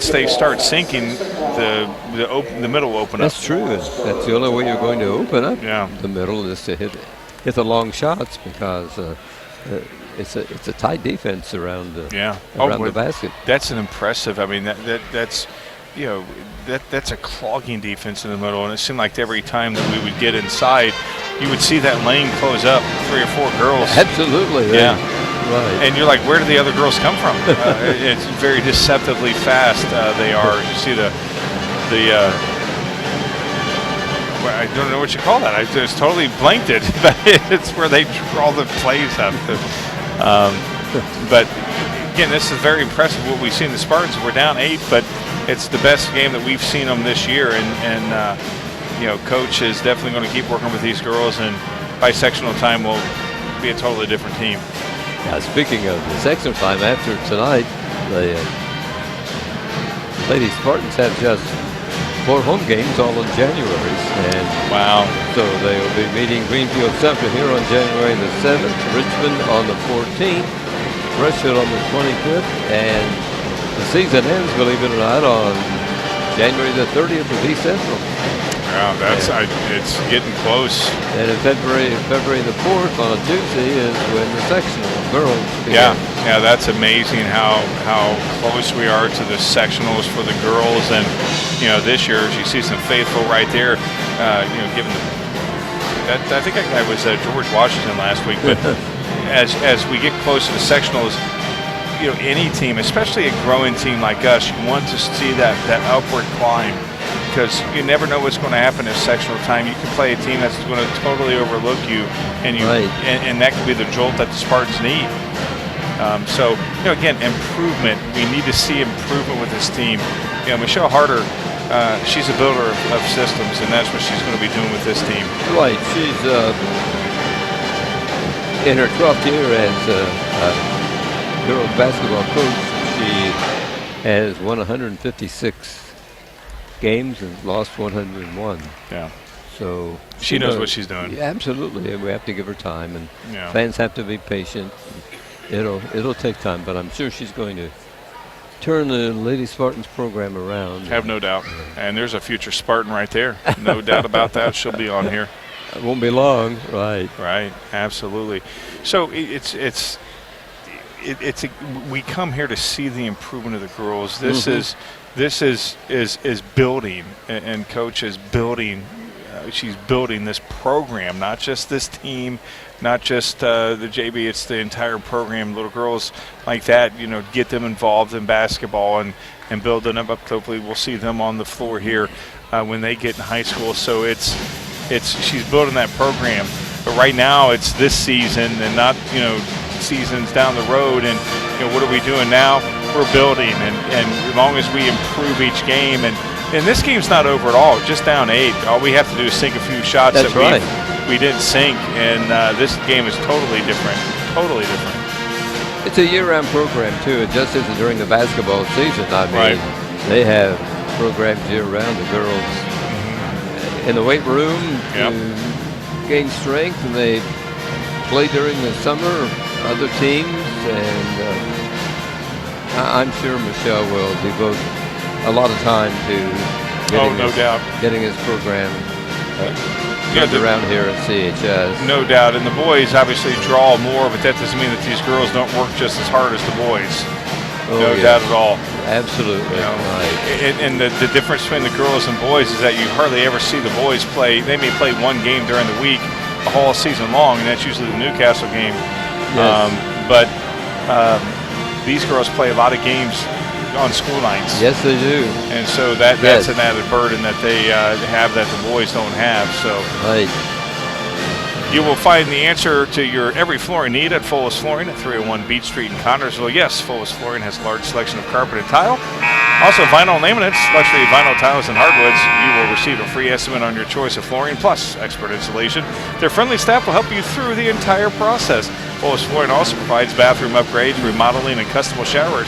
they start sinking, the middle will open up. That's true. That's the only way you're going to open up the middle is to hit the long shots, because it's a tight defense around the basket. That's an impressive. I mean, that's that's a clogging defense in the middle, and it seemed like every time that we would get inside, you would see that lane close up, 3 or 4 girls. Absolutely. Yeah. Right. And you're like, where do the other girls come from? It's very deceptively fast. They are. You see I don't know what you call that. I just totally blanked it. But it's where they draw the plays up. But again, this is very impressive what we've seen. The Spartans, we're down 8, but it's the best game that we've seen them this year. And Coach is definitely going to keep working with these girls, and by sectional time we'll be a totally different team. Now, speaking of the sectional time, after tonight, the Lady Spartans have just 4 home games all in January. And wow. So they will be meeting Greenfield Central here on January the 7th, Richmond on the 14th, Rushfield on the 25th, and the season ends, believe it or not, on January the 30th with East Central. Wow, it's getting close. And in February the 4th on a Tuesday is when the sectional girls begin. Yeah, that's amazing how close we are to the sectionals for the girls. And this year, as you see some faithful right there, given I think that guy was George Washington last week. But as we get close to the sectionals, any team, especially a growing team like us, you want to see that upward climb, because you never know what's going to happen in sectional time. You can play a team that's going to totally overlook you, and and that could be the jolt that the Spartans need. So again, improvement. We need to see improvement with this team. Michelle Harder, she's a builder of systems, and that's what she's going to be doing with this team. Right. She's in her 12th year as girls basketball coach. She has won 156 games and lost 101. Yeah. So she knows what she's doing. Yeah, absolutely. We have to give her time, and Yeah. fans have to be patient. It'll take time, but I'm sure she's going to turn the Lady Spartans program around. Have no doubt. And there's a future Spartan right there. No doubt about that. She'll be on here. It won't be long, right? Right. Absolutely. So we come here to see the improvement of the girls. This is building, and Coach is building. She's building this program, not just this team, not just the JV. It's the entire program. Little girls like that, get them involved in basketball and build them up. Hopefully, we'll see them on the floor here when they get in high school. So she's building that program. But right now, it's this season, and not seasons down the road. And what are we doing now? We're building, and as long as we improve each game, and this game's not over at all, just down 8. All we have to do is sink a few shots That's right. we didn't sink, and this game is totally different. It's a year-round program too. It just isn't during the basketball season. I mean, they have programs year-round. The girls in the weight room to gain strength, and they play during the summer. Other teams, and I'm sure Michelle will devote a lot of time to getting his program around here at CHS. No doubt. And the boys obviously draw more, but that doesn't mean that these girls don't work just as hard as the boys. No doubt at all. Absolutely. Right. And the difference between the girls and boys is that you hardly ever see the boys play. They may play one game during the week, a whole season long, and that's usually the Newcastle game. Yes. But these girls play a lot of games on school nights. Yes, they do. And so that's an added burden that they have that the boys don't have. So right. You will find the answer to your every flooring need at Fullest Flooring at 301 Beach Street in Connersville. Yes, Fullest Flooring has a large selection of carpet and tile. Also, vinyl laminates, luxury vinyl tiles, and hardwoods. You will receive a free estimate on your choice of flooring, plus expert installation. Their friendly staff will help you through the entire process. Fullest Flooring also provides bathroom upgrades, remodeling, and custom shower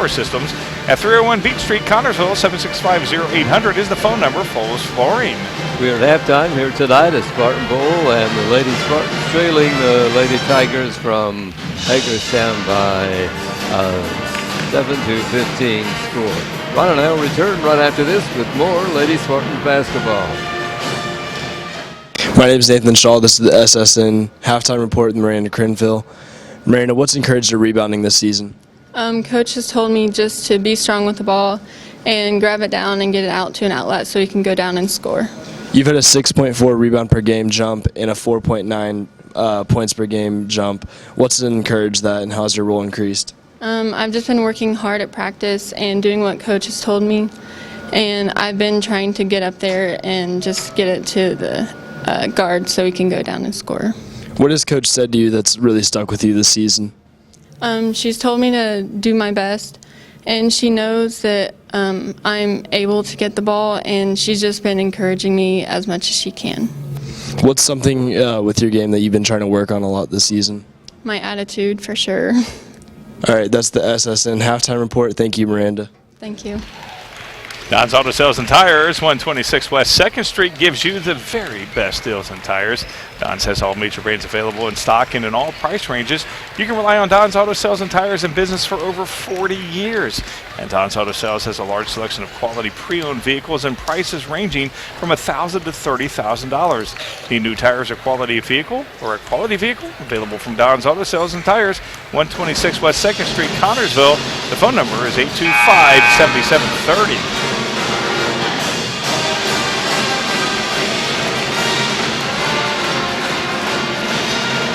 systems. At 301 Beach Street, Connersville, 765-0800 is the phone number. Fullest Flooring. We're at halftime here tonight at Spartan Bowl, and the Lady Spartans trailing the Lady Tigers from Hagerstown by 7-15 score. Ron and I will return right after this with more Lady Spartans basketball. My name is Nathan Shaw. This is the SSN halftime report with Miranda Crinville. Miranda, what's encouraged your rebounding this season? Coach has told me just to be strong with the ball and grab it down and get it out to an outlet so he can go down and score. You've had a 6.4 rebound per game jump and a 4.9 points per game jump. What's encouraged that, and how's your role increased? I've just been working hard at practice and doing what Coach has told me, and I've been trying to get up there and just get it to the guard so he can go down and score. What has Coach said to you that's really stuck with you this season? She's told me to do my best, and she knows that I'm able to get the ball, and she's just been encouraging me as much as she can. What's something with your game that you've been trying to work on a lot this season? My attitude, for sure. All right, that's the SSN halftime report. Thank you, Miranda. Thank you. Don's Auto Sales and Tires, 126 West 2nd Street, gives you the very best deals in tires. Don's has all major brands available in stock and in all price ranges. You can rely on Don's Auto Sales and Tires in business for over 40 years. And Don's Auto Sales has a large selection of quality pre-owned vehicles and prices ranging from $1,000 to $30,000. Need new tires or quality vehicle or a quality vehicle? Available from Don's Auto Sales and Tires, 126 West 2nd Street, Connersville. The phone number is 825-7730.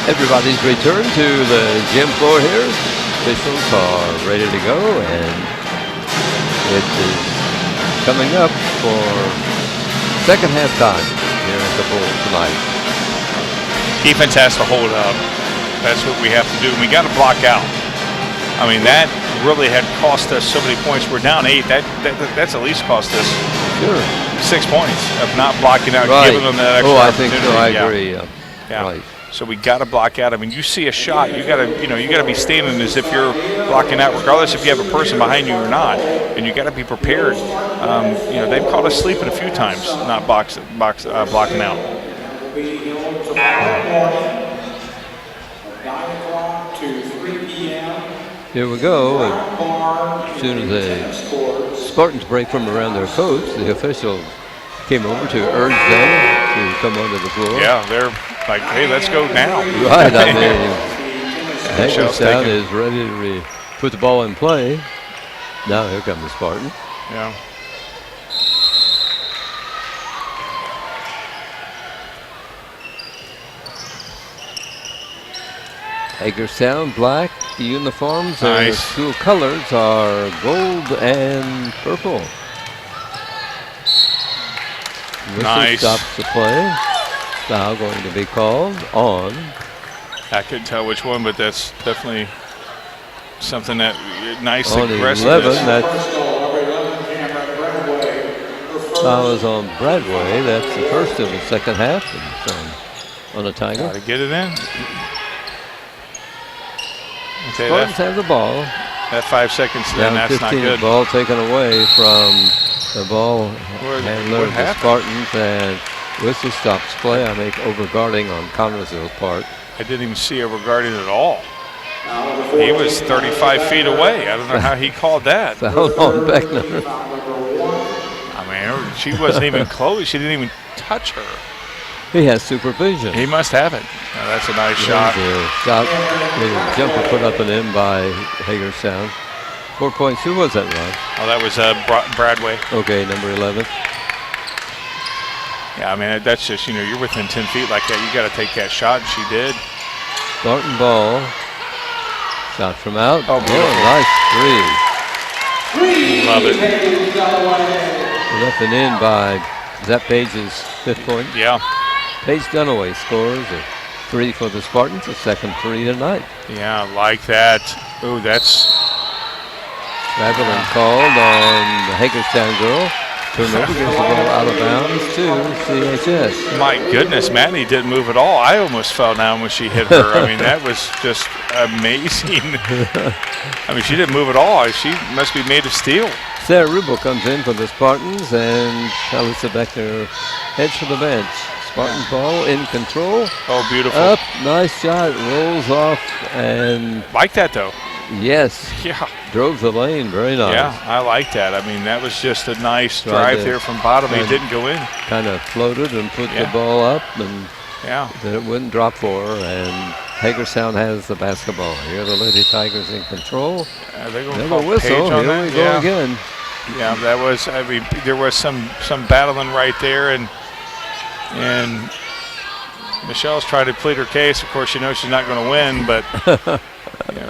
Everybody's returned to the gym floor here. Officials are ready to go, and it is coming up for second half time here at the Bowl tonight. Defense has to hold up. That's what we have to do. We got to block out. I mean, that really had cost us so many points. We're down 8. That's at least cost us 6 points of not blocking out, right. giving them that extra I think so. I yeah. agree. Yeah. Right. So we got to block out. I mean, you see a shot, you got to be standing as if you're blocking out, regardless if you have a person behind you or not, and you got to be prepared. They've caught us sleeping a few times, not blocking out. 9 o'clock to 3 p.m. Here we go. As soon as the Spartans break from around their coach, the officials came over to urge them to come onto the floor. Yeah, they're like, hey, let's go now. Right, I mean, Hagerstown is ready to put the ball in play. Now here come the Spartans. Yeah. Hagerstown black. The uniforms, their Nice. school colors are gold and purple. Whistle Nice. stops the play. Foul going to be called on. I couldn't tell which one, but that's definitely something that nice On 11, aggressiveness. that's foul is on Bradway. That's the first of the second half. And it's on a Tiger. Got to get it in. Okay, Spartans have the ball. that 5 seconds, then Down that's 15, not good. ball taken away from the ball handler what of the happened? Spartans, and whistle stops play. I make overguarding on Connersville's part. I didn't even see overguarding at all. He was 35 feet away. I don't know how he called that. Foul on Beckner. I mean, she wasn't even close. She didn't even touch her. He has supervision. He must have it. Now, that's a nice shot. Shot. The jumper put up and in by Hagerstown. 4 points. Who was that, Ron? Oh, that was Bradway. Okay, number 11. Yeah, I mean, that's just, you're within 10 feet like that. You got to take that shot, and she did. Spartan ball. Shot from out. Oh, beautiful. Nice three. Love it. Left and in by Zap Page's 5th point. Yeah. Paige Dunaway scores a 3 for the Spartans, a second 3 tonight. Yeah, I like that. Oh, that's Traveling called on the Hagerstown girl. Turnover gives the ball out of bounds to CHS. My goodness, Manny didn't move at all. I almost fell down when she hit her. I mean, that was just amazing. I mean, she didn't move at all. She must be made of steel. Sarah Rubel comes in for the Spartans, and Alyssa Beckner heads for the bench. Spartans ball in control. Oh, beautiful. Up, nice shot, rolls off, and Like that, though. yes, Yeah. drove the lane, very nice. Yeah, I like that. I mean, that was just a nice Tried drive to- there from bottom. It tried- didn't go in. Kind of floated and put the Yeah. ball up, and Yeah. then it wouldn't drop for her, and Hagerstown has the basketball. Here the Lady Tigers in control. They're going to Never call whistle, Paige on here that. we go Yeah. again. Yeah, that was. I mean, there was some battling right there, and Michelle's trying to plead her case. Of course, she knows she's not going to win, but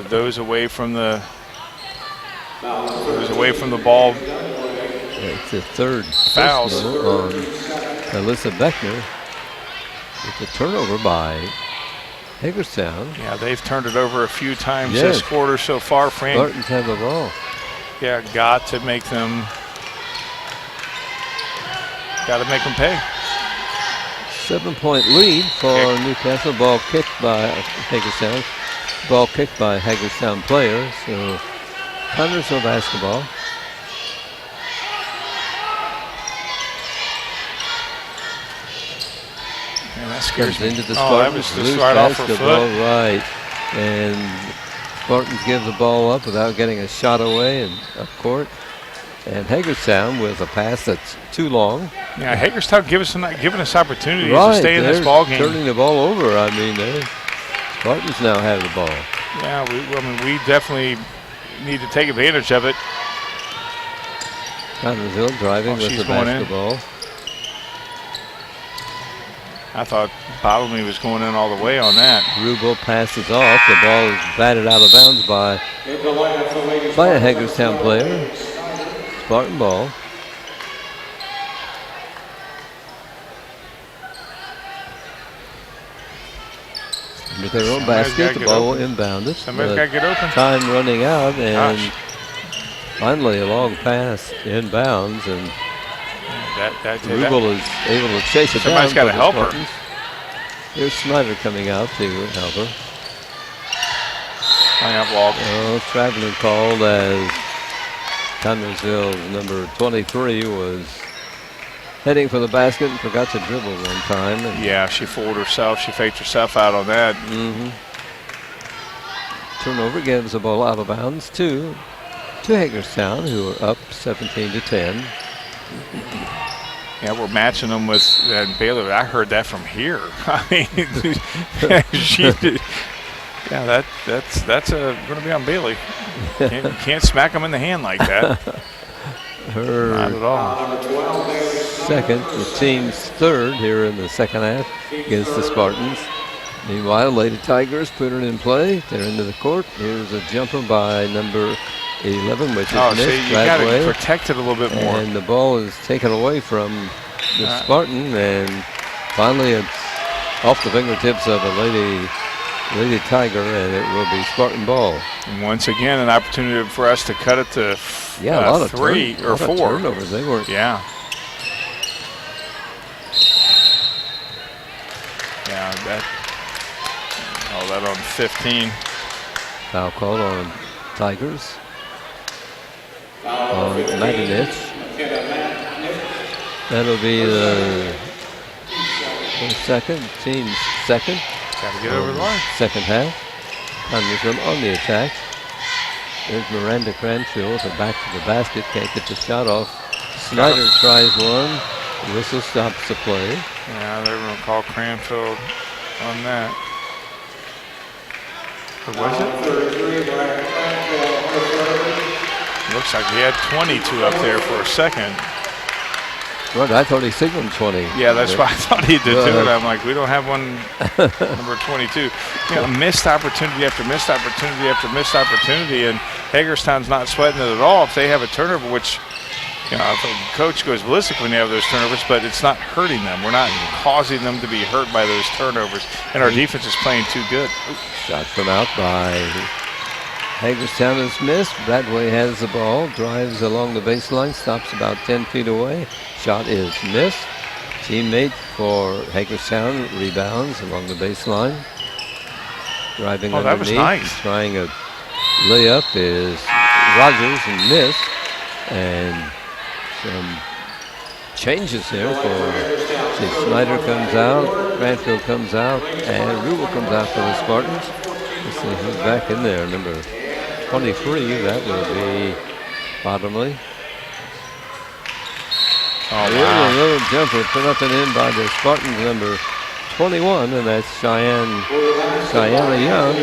those away from the ball. It's the third Fouls. personal on Alyssa Beckner. It's a turnover by Hagerstown. Yeah, they've turned it over a few times Yes. this quarter so far. Fran, Spartans have the ball. got to make them pay. 7-point lead for Kick. Newcastle. Ball kicked by Hagerstown. Ball kicked by Hagerstown players. So Connersville basketball. Man, that scares Comes me. into the Oh, that Spartans. was just Loose right off her basketball, foot. right. And Spartans give the ball up without getting a shot away and up court. And Hagerstown with a pass that's too long. Yeah, Hagerstown giving us opportunities to Right, stay in this they're ball game. turning the ball over. I mean, Spartans now have the ball. Yeah, we definitely need to take advantage of it. Connersville driving Oh, with she's the going in. basketball. I thought Bottomley was going in all the way on that. Rubel passes off. The ball is batted out of bounds by a Hagerstown player. Spartan ball. With their own Somebody's basket, gotta the get ball open. inbounded. Somebody's but got to get open. time running out, and Gosh. finally a long pass inbounds, and That Rubel is able to chase it Somebody's down. gotta for the help her. Spartans. Here's Snyder coming out to help her. line-up walk. Oh, traveling called as Connersville's number 23 was heading for the basket and forgot to dribble one time. And Yeah, she fooled herself. She faked herself out on that. turnover gives the ball out of bounds to Hagerstown, who are up 17-10. Yeah, we're matching them with Baylor. I heard that from here. I mean, she did. Yeah, that's going to be on Bailey. Can't smack them in the hand like that. Her Not at all. second, the team's third here in the second half against the Spartans. Meanwhile, Lady Tigers put it in play. They're into the court. Here's a jumper by number 11, which is Oh, missed see, you got to Bradway. protect it a little bit more. And the ball is taken away from the Spartan, and finally it's off the fingertips of a Lady Tiger, and it will be Spartan ball. And once again, an opportunity for us to cut it to Yeah, a lot of 3 or 4. turnovers. They weren't. Yeah. Yeah, that on 15. Foul called on Tigers. On Matinich. That'll be the second, team's second. Got to get over the line. Second half. Connersville on the attack. There's Miranda Cranfield, the back to the basket, can't get the shot off. Snyder tries one. Whistle stops the play. Yeah, they're going to call Cranfield on that. Or was it? Looks like he had 22 up there for a second. Right, I thought he signaled 20. Yeah, that's why I thought he did Go too. ahead. And I'm like, we don't have one number 22. Missed opportunity after missed opportunity after missed opportunity, and Hagerstown's not sweating it at all. If they have a turnover, which You know, if a coach goes ballistic when you have those turnovers, but it's not hurting them. We're not causing them to be hurt by those turnovers, and our defense is playing too good. Shot from out by Hagerstown is missed. Bradway has the ball, drives along the baseline, stops about 10 feet away. Shot is missed. Teammate for Hagerstown rebounds along the baseline. Driving underneath. That was nice. Trying a layup is Rogers and missed. And some changes here for Snyder comes out, Grantville comes out, and Rubel comes out for the Spartans. Let's see who's back in there. Number 23, that will be Bottomley. Oh, Here's wow. a little jumper put up and in by the Spartans, number 21, and that's Cheyenne Young.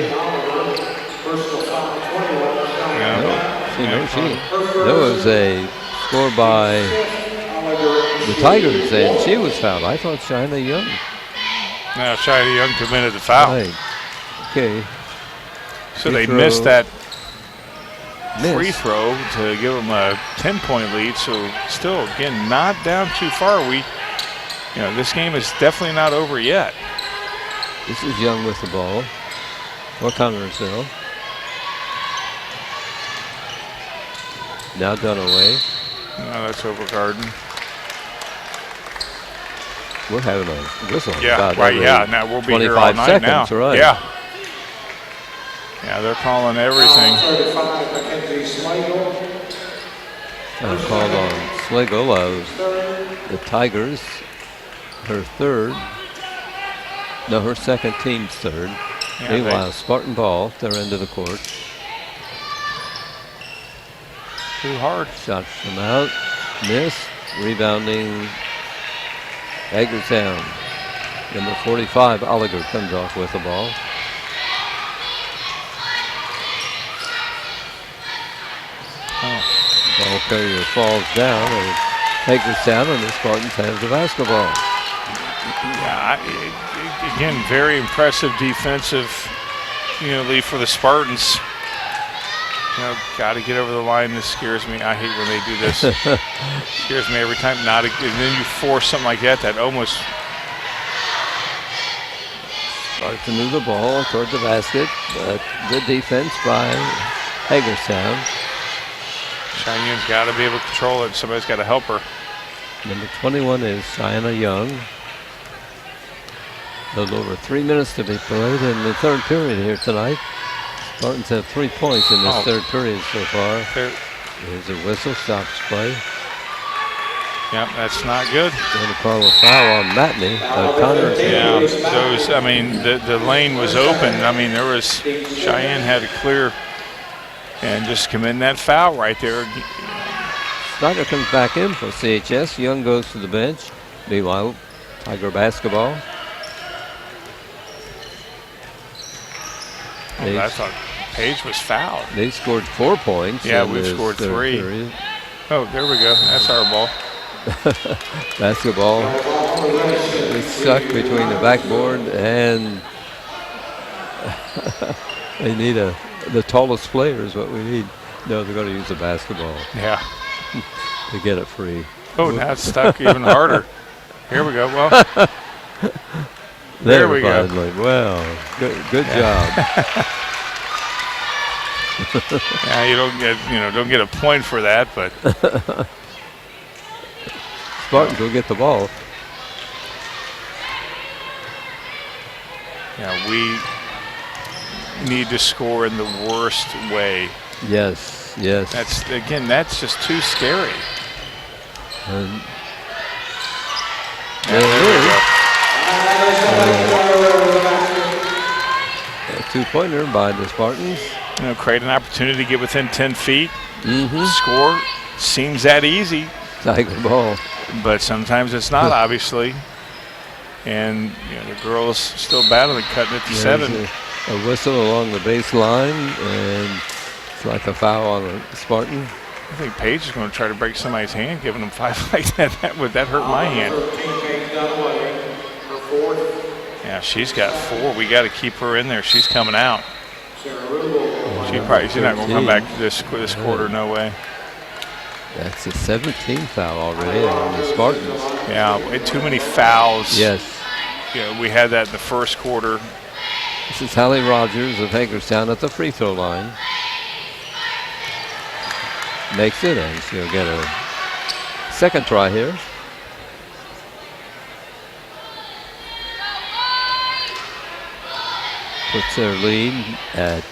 There was a score by the Tigers, and she was fouled. I thought Cheyenne Young. Now Cheyenne Young committed the foul. Right. Okay. So they missed that free throw to give them a 10-point lead. So still, again, not down too far. This game is definitely not over yet. This is Young with the ball. For Connersville. Now Dunaway. No, that's Overgarden. We're having a whistle. Yeah, about right. every Yeah, now we'll be here all 25 night seconds, now. right. Yeah. Yeah, they're calling everything. Called on Slagle of the Tigers. Her second team's third. Yeah, Meanwhile, Spartan ball, their end of the court. Too hard. Shot from out, missed, rebounding Hagerstown. Number 45, Oliver comes off with the ball. Ball carrier falls down, and Hagerstown and the Spartans have the basketball. Yeah, again, very impressive defensive, lead for the Spartans. Got to get over the line. This scares me. I hate when they do this. Scares me every time. And then you force something like that almost. Starts to move the ball toward the basket, but good defense by Hagerstown. Cheyenne's got to be able to control it. Somebody's got to help her. Number 21 is Cheyenne Young. A little over 3 minutes to be played in the third period here tonight. Spartans have 3 points in this third period so far. There's a whistle, stops play. Yep, that's not good. Going to call a foul on Matney. Connor. Yeah, the lane was open. Cheyenne had a clear and just committing that foul right there. Snyder comes back in for CHS. Young goes to the bench. Meanwhile, Tiger basketball. I thought Page was fouled. They scored 4 points. Yeah, we've scored 3. Period. Oh, there we go. That's our ball. Basketball is stuck between the backboard and they need the tallest player is what we need. No, they're going to use the basketball. Yeah. To get it free. Oh, now it's stuck even harder. Here we go. Well, there we go. Well, good job. Yeah, you don't get a point for that, but Spartans will get the ball. Yeah, we need to score in the worst way. Yes. That's just too scary. There it is. A 2-pointer by the Spartans. Create an opportunity to get within 10 feet. Score. Seems that easy. Tiger ball. But sometimes it's not, obviously. And the girls still battling, cutting it to 7. A whistle along the baseline, and it's like a foul on a Spartan. I think Paige is going to try to break somebody's hand, giving them 5 like that. That hurt my hand. Yeah, she's got 4. We got to keep her in there. She's coming out. She's not going to come back this quarter. No way. That's the 17th foul already on the Spartans. Yeah, we had too many fouls. Yes. Yeah, we had that in the first quarter. This is Hallie Rogers of Hagerstown at the free throw line. Makes it, and she'll get a second try here. Puts their lead at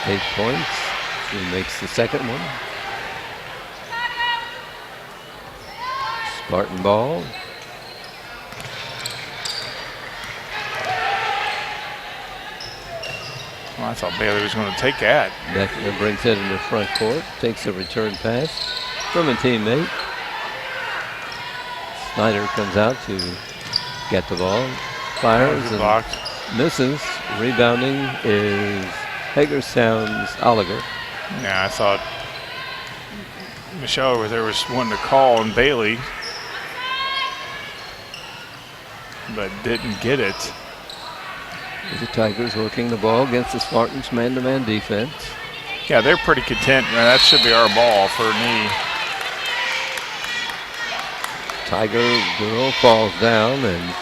8 points. She makes the second one. Spartan ball. Well, I thought Bailey was going to take that. Beckner brings it into front court, takes a return pass from a teammate. Snyder comes out to get the ball, fires and Blocked. misses. Rebounding is Hagerstown's Oliver. Yeah, I thought Michelle over there was one to call on Bailey, but didn't get it. The Tigers working the ball against the Spartans' man-to-man defense. Yeah, they're pretty content. That should be our ball for a knee. Tiger girl falls down and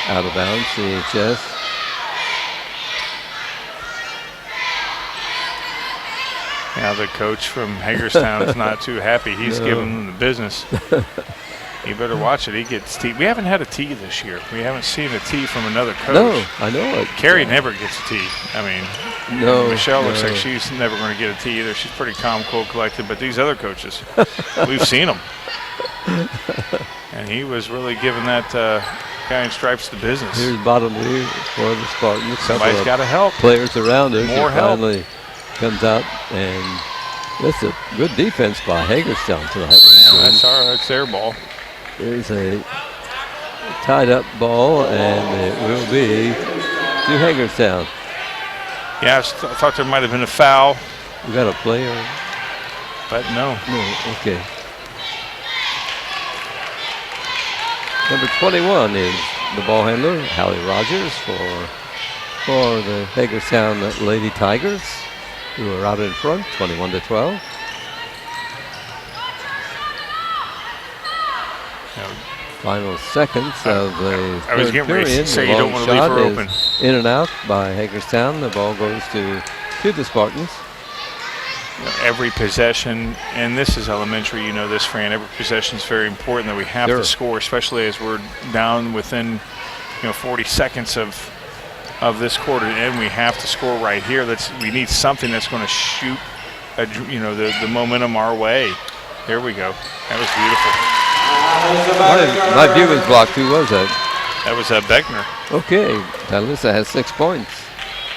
out of bounds, CHS. Yeah, the coach from Hagerstown is not too happy. He's giving them the business. You better watch it. He gets tea. We haven't had a tea this year. We haven't seen a tea from another coach. No, I know it. Carrie never gets a tea. I mean, Michelle looks no. like she's never going to get a tea either. She's pretty calm, cool, collected. But these other coaches, we've seen them. And he was really giving that guy in stripes the business. Here's Bottomley for the Spartans. Somebody's got to help. Players around her. More She help. finally comes out, and that's a good defense by Hagerstown tonight. That's their ball. There's a tied up ball, and it will be to Hagerstown. Yeah, I thought there might have been a foul, We got a player. but no. No, okay. Number 21 is the ball handler, Hallie Rogers, for the Hagerstown Lady Tigers, who are out in front, 21-12. Final seconds of the I was third getting ready to period. say The you don't long want to leave shot her is open. in and out by Hagerstown. The ball goes to the Spartans. Every possession, and this is elementary, you know this, Fran, every possession is very important that we have Sure. to score, especially as we're down within 40 seconds of this quarter, and we have to score right here. We need something that's going to shoot the momentum our way. There we go. That was beautiful. My view was blocked. Who was that? That was Beckner. Okay, Talissa has 6 points.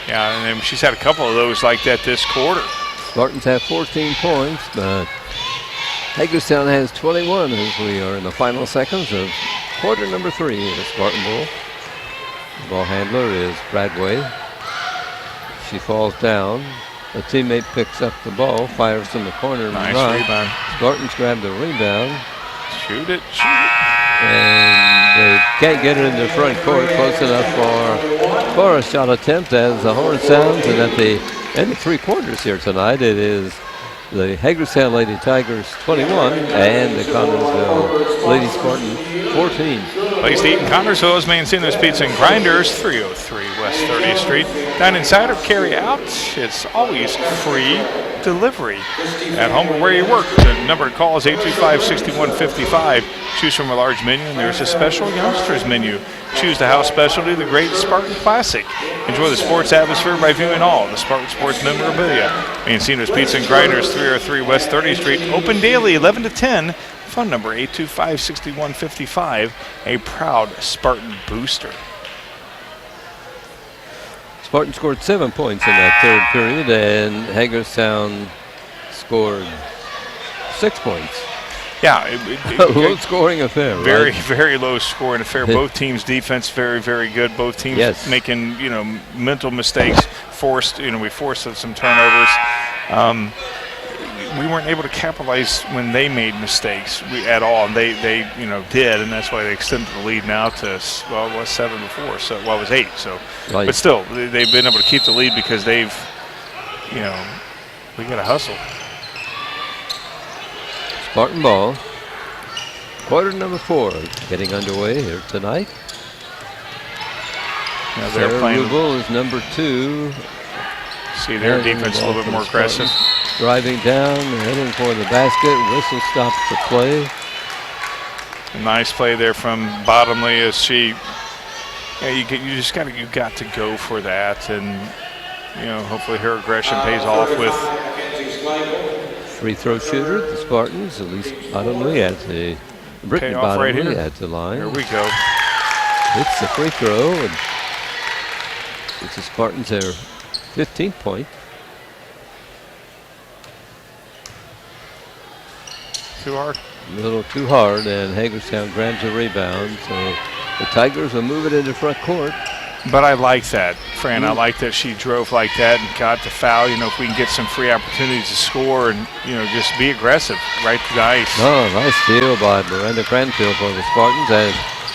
Yeah, and then she's had a couple of those like that this quarter. Spartans have 14 points, but Hagerstown has 21 as we are in the final seconds of quarter number 3 of the Spartan Bowl. The ball handler is Bradway. She falls down. A teammate picks up the ball, fires from the corner. and Nice runs. rebound. Spartans grab the rebound, Shoot it. and they can't get it in the front court close enough for a shot attempt as the horn sounds. And at the end of 3 quarters here tonight, it is the Hagerstown Lady Tigers 21 and the Connersville Lady Spartan 14. Place to eat in Connersville is Mancino's Pizza and Grinders, 303 West 30th Street. Dine inside or carry out. It's always free delivery. At home or where you work, the number to call is 825-6155. Choose from a large menu, and there's a special youngsters menu. Choose the house specialty, the Great Spartan Classic. Enjoy the sports atmosphere by viewing all the Spartan Sports memorabilia. Mancino's Pizza and Grinders, 303 West 30th Street. Open daily, 11 to 10. Phone number 825-6155. A proud Spartan booster. Spartan scored 7 points in that third period, and Hagerstown scored 6 points. Yeah, Low scoring affair, very, right? very low scoring affair. Both teams' defense very, very good. Both teams making mental mistakes. We forced some turnovers. We weren't able to capitalize when they made mistakes at all, and they did, and that's why they extended the lead now to it was 7 before, so it was 8. So, Right. but still, they've been able to keep the lead because they've, we got to hustle. Spartan ball. Quarter number 4 getting underway here tonight. Now they're Sarah playing. Rubel is number 2. See their defense a little bit more aggressive. Driving down, heading for the basket. Whistle stops the play. A nice play there from Bottomley as she. Yeah, you got to go for that, and hopefully her aggression pays off with. Free throw shooter, the Spartans, at least Bottomley at the Brittany Payoff right Bottomley here. at the line. Here we go. It's the free throw, and it's the Spartans their 15th point. Too hard. A little too hard, and Hagerstown grabs the rebound, so the Tigers will move it into front court. But I like that, Fran. I like that she drove like that and got the foul. If we can get some free opportunities to score and, just be aggressive right to the ice. Oh, nice steal by Miranda Cranfield for the Spartans as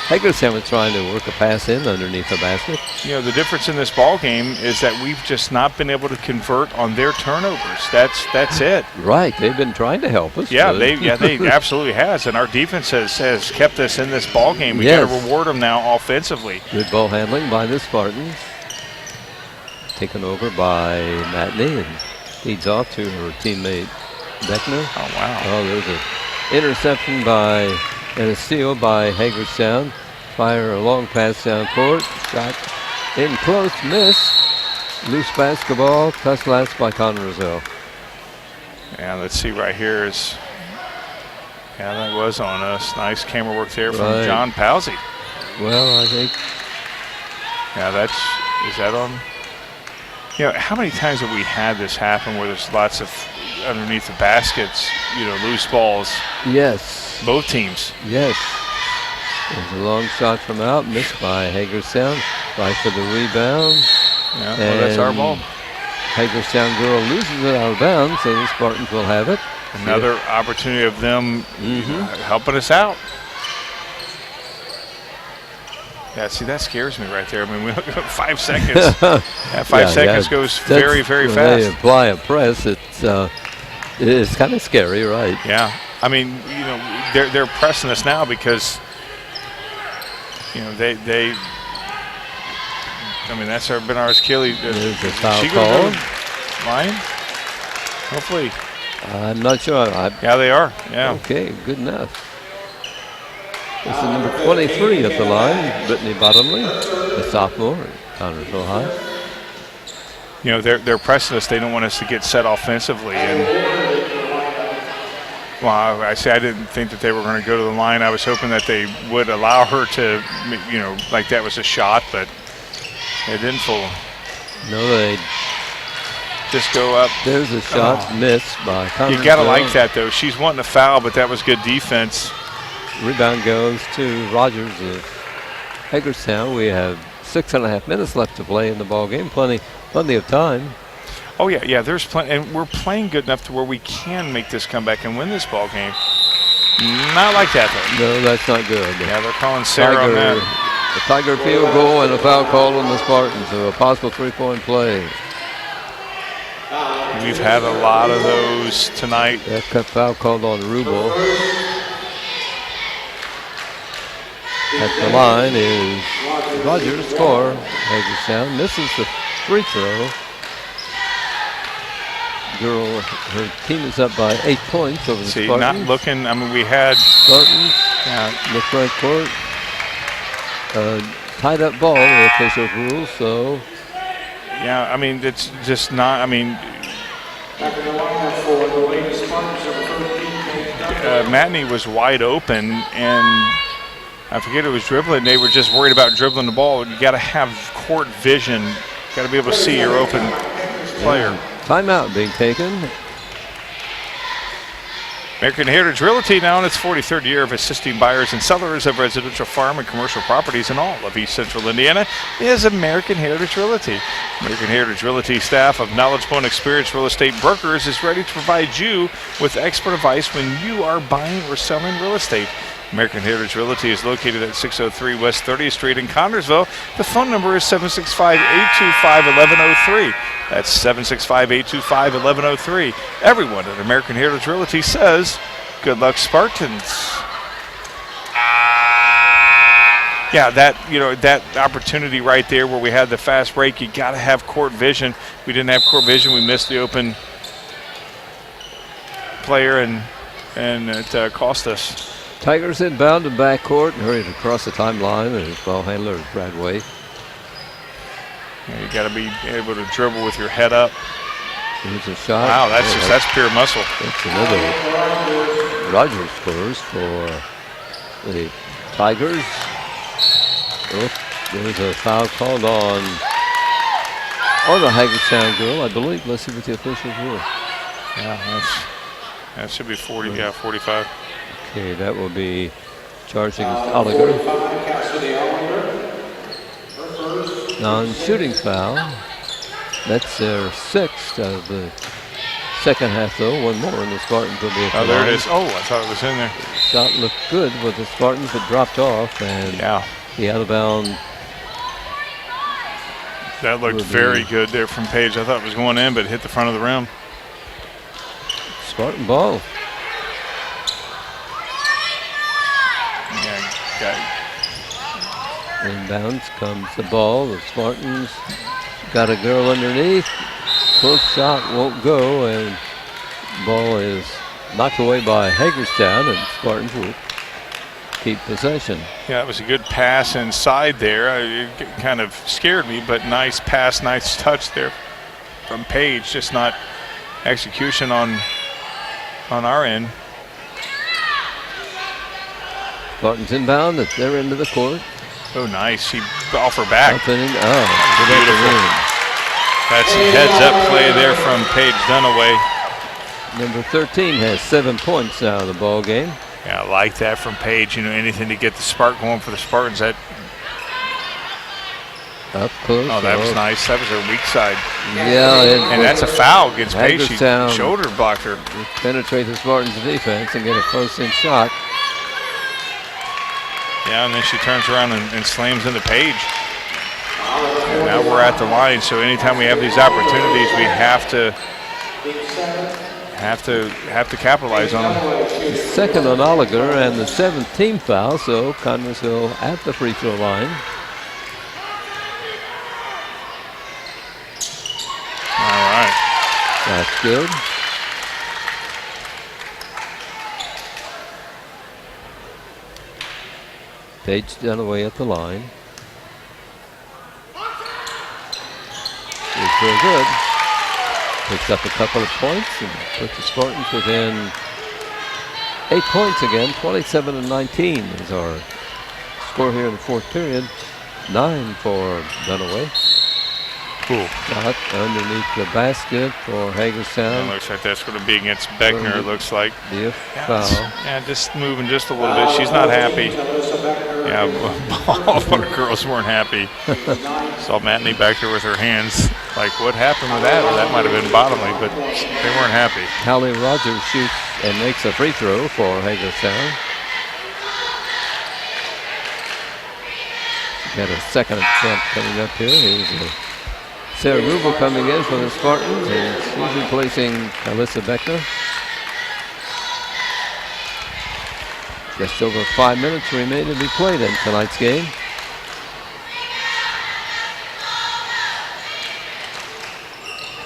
Hagerstown was trying to work a pass in underneath the basket. The difference in this ball game is that we've just not been able to convert on their turnovers. That's it. Right, they've been trying to help us. Yeah, but- they absolutely has, and our defense has kept us in this ball game. We got to reward them now offensively. Good ball handling by the Spartans. Taken over by Matney and feeds off to her teammate Beckner. Oh, wow. Oh, there's an interception and a steal by Hagerstown. Fire a long pass down court. Shot in close, miss. Loose basketball, touch last by Connersville. Yeah, let's see right here is. Yeah, that was on us. Nice camera work there from Right. John Palsy. Well, I think. Yeah, is that on? How many times have we had this happen where there's lots of underneath the baskets, loose balls? Yes. Both teams. Yes. There's a long shot from out, missed by Hagerstown. Right for the rebound. Yeah, well, that's our ball. Hagerstown girl loses it out of bounds, so the Spartans will have it. Another opportunity of them helping us out. Yeah, see, that scares me right there. I mean, we 5 seconds. That 5 seconds goes very, very when fast. they apply a press, it's kind of scary, right? Yeah, I mean, they're pressing us now because, they. I mean, that's been our Achilles. There's a foul she call. gonna go line? Hopefully. I'm not sure. Yeah, they are. Yeah. Okay, good enough. This is number 23 at the line, Brittany Bottomley, the sophomore at Connersville High. They're pressing us. They don't want us to get set offensively. And well, I didn't think that they were going to go to the line. I was hoping that they would allow her to, like that was a shot, but it didn't fool. No, they just go up. There's a shot missed by Connersville. You got to like that, though. She's wanting a foul, but that was good defense. Rebound goes to Rogers of Hagerstown. We have 6.5 minutes left to play in the ball game. Plenty of time. Oh yeah. There's plenty, and we're playing good enough to where we can make this comeback and win this ball game. Not like that though. No, that's not good. Yeah, they're calling Sarah on that. The Tiger field goal and a foul call on the Spartans. So a possible 3-point play. We've had a lot of those tonight. That cut foul called on Rubel. At the line is Rogers for Hagerstown. Misses the free throw. Girl, her team is up by 8 points over the Spartans. Not looking. I mean, we had Spartans in the front court. Tied up ball, the officials rule. So yeah, I mean, it's just not. I mean, Matney was wide open, and I forget who was dribbling. They were just worried about dribbling the ball. You got to have court vision. Got to be able to see your open player. Timeout being taken. American Heritage Realty, now in its 43rd year of assisting buyers and sellers of residential farm and commercial properties in all of East Central Indiana, is American Heritage Realty. American Heritage Realty staff of knowledgeable and experienced real estate brokers is ready to provide you with expert advice when you are buying or selling real estate. American Heritage Realty is located at 603 West 30th Street in Connersville. The phone number is 765-825-1103. That's 765-825-1103. Everyone at American Heritage Realty says Good luck, Spartans. Yeah, that opportunity right there where we had the fast break, you got to have court vision. We didn't have court vision. We missed the open player, and it cost us. Tigers inbound to backcourt and hurried across the timeline, and his ball handler is Bradway. Yeah, you got to be able to dribble with your head up. Here's a shot. Wow, that's pure muscle. That's another. Rogers scores for the Tigers. Oh, there's a foul called on the Hagerstown girl, I believe. Let's see what the officials were. Yeah, that should be 40. Yeah, 45. Okay, that will be charged against Oliver. Non-shooting foul. That's their 6th of the second half, though. One more, and the Spartans will be at the there line. it is. Oh, I thought it was in there. Shot looked good with the Spartans, but dropped off, and the out of bound. That looked very good there from Page. I thought it was going in, but it hit the front of the rim. Spartan ball. Inbounds comes the ball. The Spartans got a girl underneath. Close shot won't go, and ball is knocked away by Hagerstown, and Spartans will keep possession. Yeah, it was a good pass inside there. It kind of scared me, but nice pass, nice touch there from Page. Just not execution on our end. Spartans inbound at their end of the court. Oh, nice. She off her back. Beautiful. That's a heads-up play there from Paige Dunaway. Number 13 has 7 points now in the ball game. Yeah, I like that from Paige. Anything to get the spark going for the Spartans. That up close. Oh, that was nice. That was her weak side. Yeah, and that's a foul against Paige. She Hagerstown shoulder blocked her. Penetrate the Spartans' defense and get a close-in shot. Yeah, and then she turns around and slams into Page. And now we're at the line, so anytime we have these opportunities, we have to capitalize on them. Second on Oliver and the 7th team foul, so Connersville at the free throw line. All right. That's good. Paige Dunaway at the line. It's very good. Picks up a couple of points and puts the Spartans within 8 points again. 27-19 is our score here in the fourth period. 9 for Dunaway. Cool. Shot underneath the basket for Hagerstown. It looks like that's going to be against Beckner, it looks like. The foul. Yeah, just moving just a little bit. She's not happy. Yeah, all of our girls weren't happy. Saw Matney back there with her hands. Like, what happened with that? Or that might have been bottomly, but they weren't happy. Hallie Rogers shoots and makes a free throw for Hagerstown. Got a second attempt coming up here. Here's Sarah Rubel coming in for the Spartans, and she's replacing Alyssa Beckner. Just over 5 minutes remain to be played in tonight's game.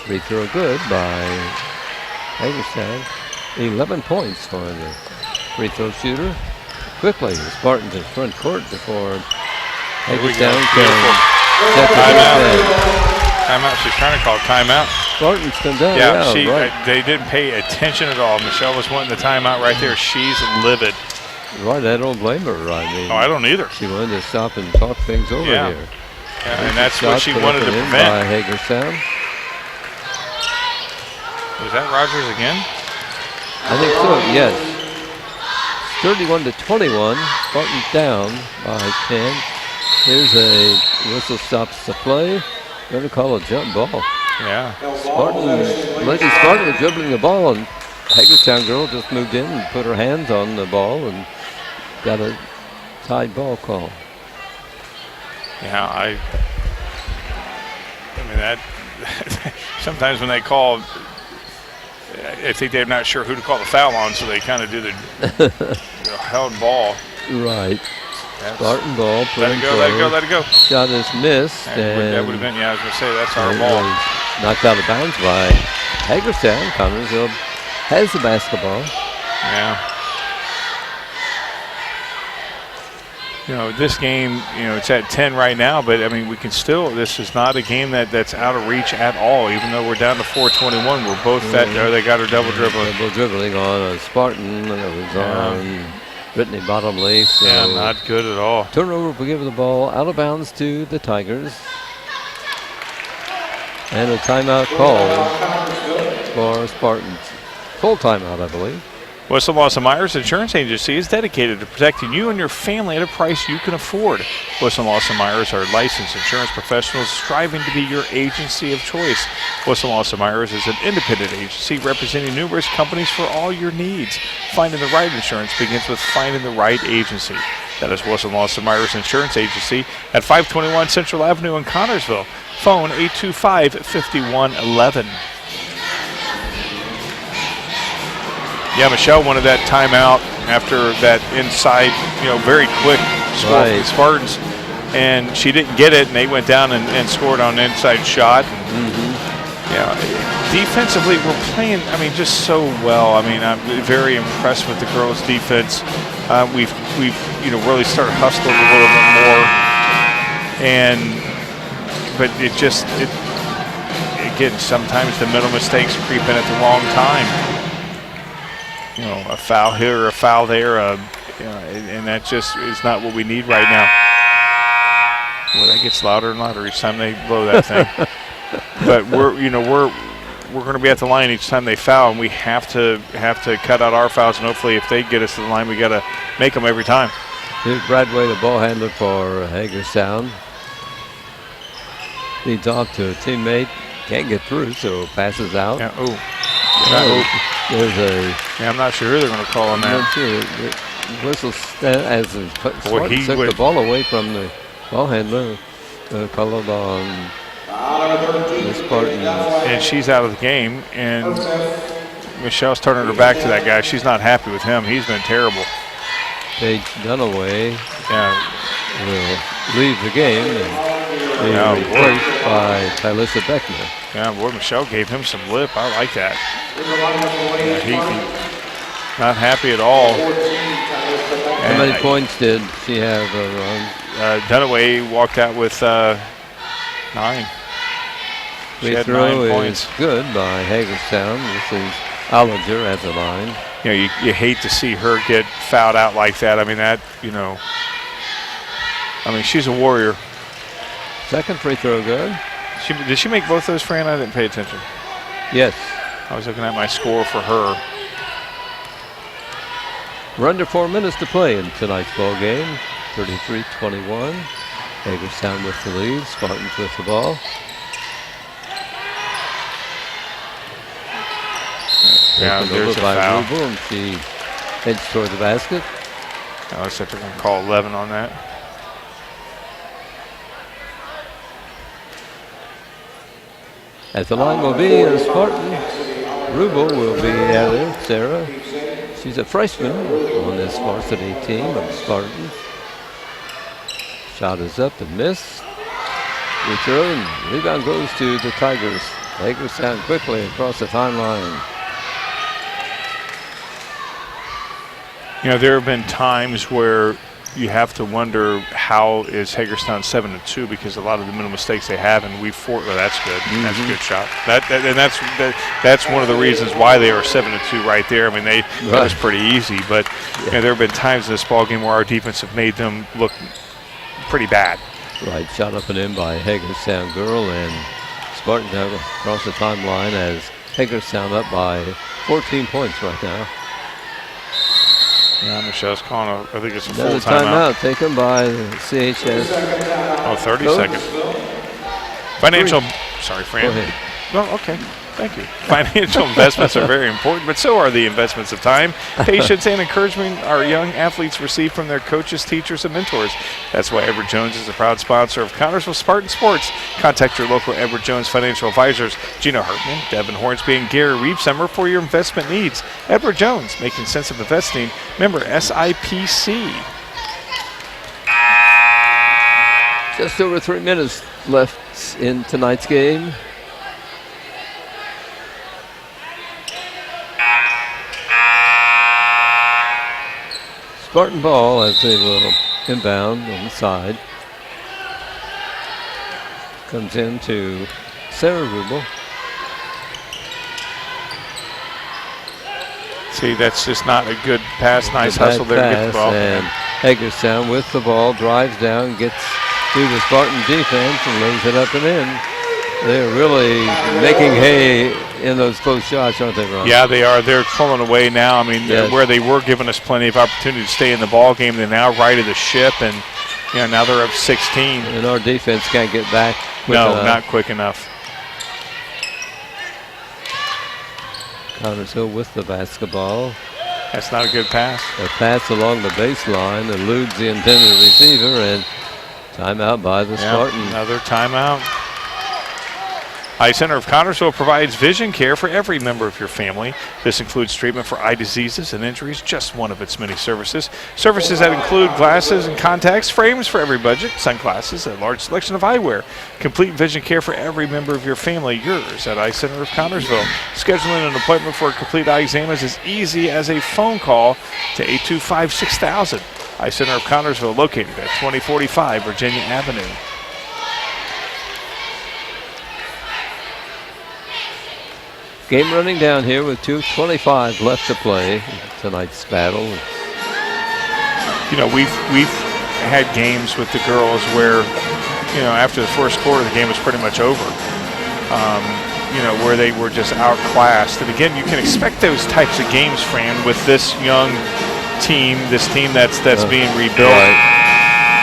Free throw good by Hagerstown. 11 points for the free throw shooter. Quickly, the Spartans in front court before Hagerstown can set the defense. Timeout. She's trying to call timeout. Spartans come down. Yeah, right. They didn't pay attention at all. Michelle was wanting the timeout right there. She's livid. Right, I don't blame her. I mean, I don't either. She wanted to stop and talk things over here. Yeah, and that's what she wanted to prevent. By Hagerstown. Was that Rogers again? I think so, yes. 31-21. Spartans down by 10. Here's a whistle stops the play. Going to call a jump ball. Yeah. Lady Spartan was dribbling the ball, and Hagerstown girl just moved in and put her hands on the ball and got a tied ball call. Yeah, I mean that. Sometimes when they call I think they're not sure who to call the foul on, so they kind of do the held ball. Right. Spartan ball. Let it go, let it go, let it go. Shot is missed. That would have been, I was going to say, that's our it ball. was knocked out of bounds by Hagerstown. Connersville has the basketball. Yeah. This game, it's at 10 right now, but, I mean, we can still – this is not a game that's out of reach at all, even though we're down to 4:21. We're both there. They got her double dribbling. Double dribbling on a Spartan. It was on Brittany Bottomley. So not good at all. Turnover will give the ball out of bounds to the Tigers. And a timeout called for Spartans. Full timeout, I believe. Whistle Lawson Myers Insurance Agency is dedicated to protecting you and your family at a price you can afford. Whistle Lawson Myers are licensed insurance professionals striving to be your agency of choice. Whistle Lawson Myers is an independent agency representing numerous companies for all your needs. Finding the right insurance begins with finding the right agency. That is Whistle Lawson Myers Insurance Agency at 521 Central Avenue in Connersville. Phone 825-5111. Yeah, Michelle wanted that timeout after that inside, very quick score for the Spartans. And she didn't get it, and they went down and scored on an inside shot. Defensively, we're playing, just so well. I'm very impressed with the girls' defense. We've really started hustling a little bit more. But again, sometimes the middle mistakes creep in at the wrong time. A foul here or a foul there, and that just is not what we need right now. Well, that gets louder and louder each time they blow that thing. But we're going to be at the line each time they foul, and we have to cut out our fouls. And hopefully, if they get us to the line, we got to make them every time. Here's Bradway, the ball handler for Hagerstown. Leads off to a teammate, can't get through, so passes out. Yeah. I'm not sure who they're going to call on that. Not sure. The whistle as the Spartans took the ball away from the ball handler. Called on the Spartans. And she's out of the game, and Michelle's turning her back to that guy. She's not happy with him. He's been terrible. Paige Dunaway will leave the game and be replaced by Tylissa Beckner. Yeah, boy, Michelle gave him some lip. I like that. He's not happy at all. How many points did she have, Ron? Dunaway walked out with 9. Free throw is good by Hagerstown. This is Ollinger at the line. You hate to see her get fouled out like that. She's a warrior. Second free throw good. Did she make both those, Fran? I didn't pay attention. Yes. I was looking at my score for her. We're under 4 minutes to play in tonight's ball game. 33-21. Hagerstown with the lead. Spartans with the ball. Yeah, there's a foul. Rubel, and she heads toward the basket. Looks like they're going to call 11 on that. At the line will be a Spartan. Rubel will be there, Sarah. She's a freshman on this varsity team of Spartans. Shot is up and missed. Free throw, and rebound goes to the Tigers. Hagerstown quickly across the timeline. There have been times where you have to wonder how is Hagerstown 7-2 because a lot of the middle mistakes they have, and that's good. That's a good shot. That's one of the reasons why they are 7-2 right there. That was pretty easy, but there have been times in this ball game where our defense have made them look pretty bad. Right, shot up and in by Hagerstown girl, and Spartans have across the timeline as Hagerstown up by 14 points right now. Yeah, Michelle's calling I think it's a full Another timeout taken by CHS. 30 Coach? seconds. Sorry, Fran. Go ahead. Well, okay. Thank you. Financial investments are very important, but so are the investments of time, patience, and encouragement our young athletes receive from their coaches, teachers, and mentors. That's why Edward Jones is a proud sponsor of Connersville Spartan Sports. Contact your local Edward Jones financial advisors, Gino Hartman, Devin Hornsby, and Gary Reeves-Summer for your investment needs. Edward Jones, making sense of investing. Member SIPC. Just over 3 minutes left in tonight's game. Spartan ball as they will inbound on the side. Comes into Sarah Rubel. See, that's just not a good pass. Nice hustle there to get the ball. And Hagerstown with the ball, drives down, gets through the Spartan defense and lays it up and in. They're really making hay in those close shots, aren't they, Ron? Yeah, they are. They're pulling away now. I mean, yes. Where they were giving us plenty of opportunity to stay in the ball game, they're now righted the ship, and now they're up 16. And our defense can't get back. No, not quick enough. Connersville with the basketball. That's not a good pass. A pass along the baseline eludes the intended receiver, and timeout by the Spartans. Another timeout. Eye Center of Connersville provides vision care for every member of your family. This includes treatment for eye diseases and injuries, just one of its many services. Services that include glasses and contacts, frames for every budget, sunglasses, a large selection of eyewear. Complete vision care for every member of your family, yours at Eye Center of Connersville. Scheduling an appointment for a complete eye exam is as easy as a phone call to 825-6000. Eye Center of Connersville, located at 2045 Virginia Avenue. Game running down here with 2:25 left to play in tonight's battle. We've had games with the girls where, after the first quarter, the game was pretty much over. Where they were just outclassed. And again, you can expect those types of games, Fran, with this young team, this team that's being rebuilt. Right.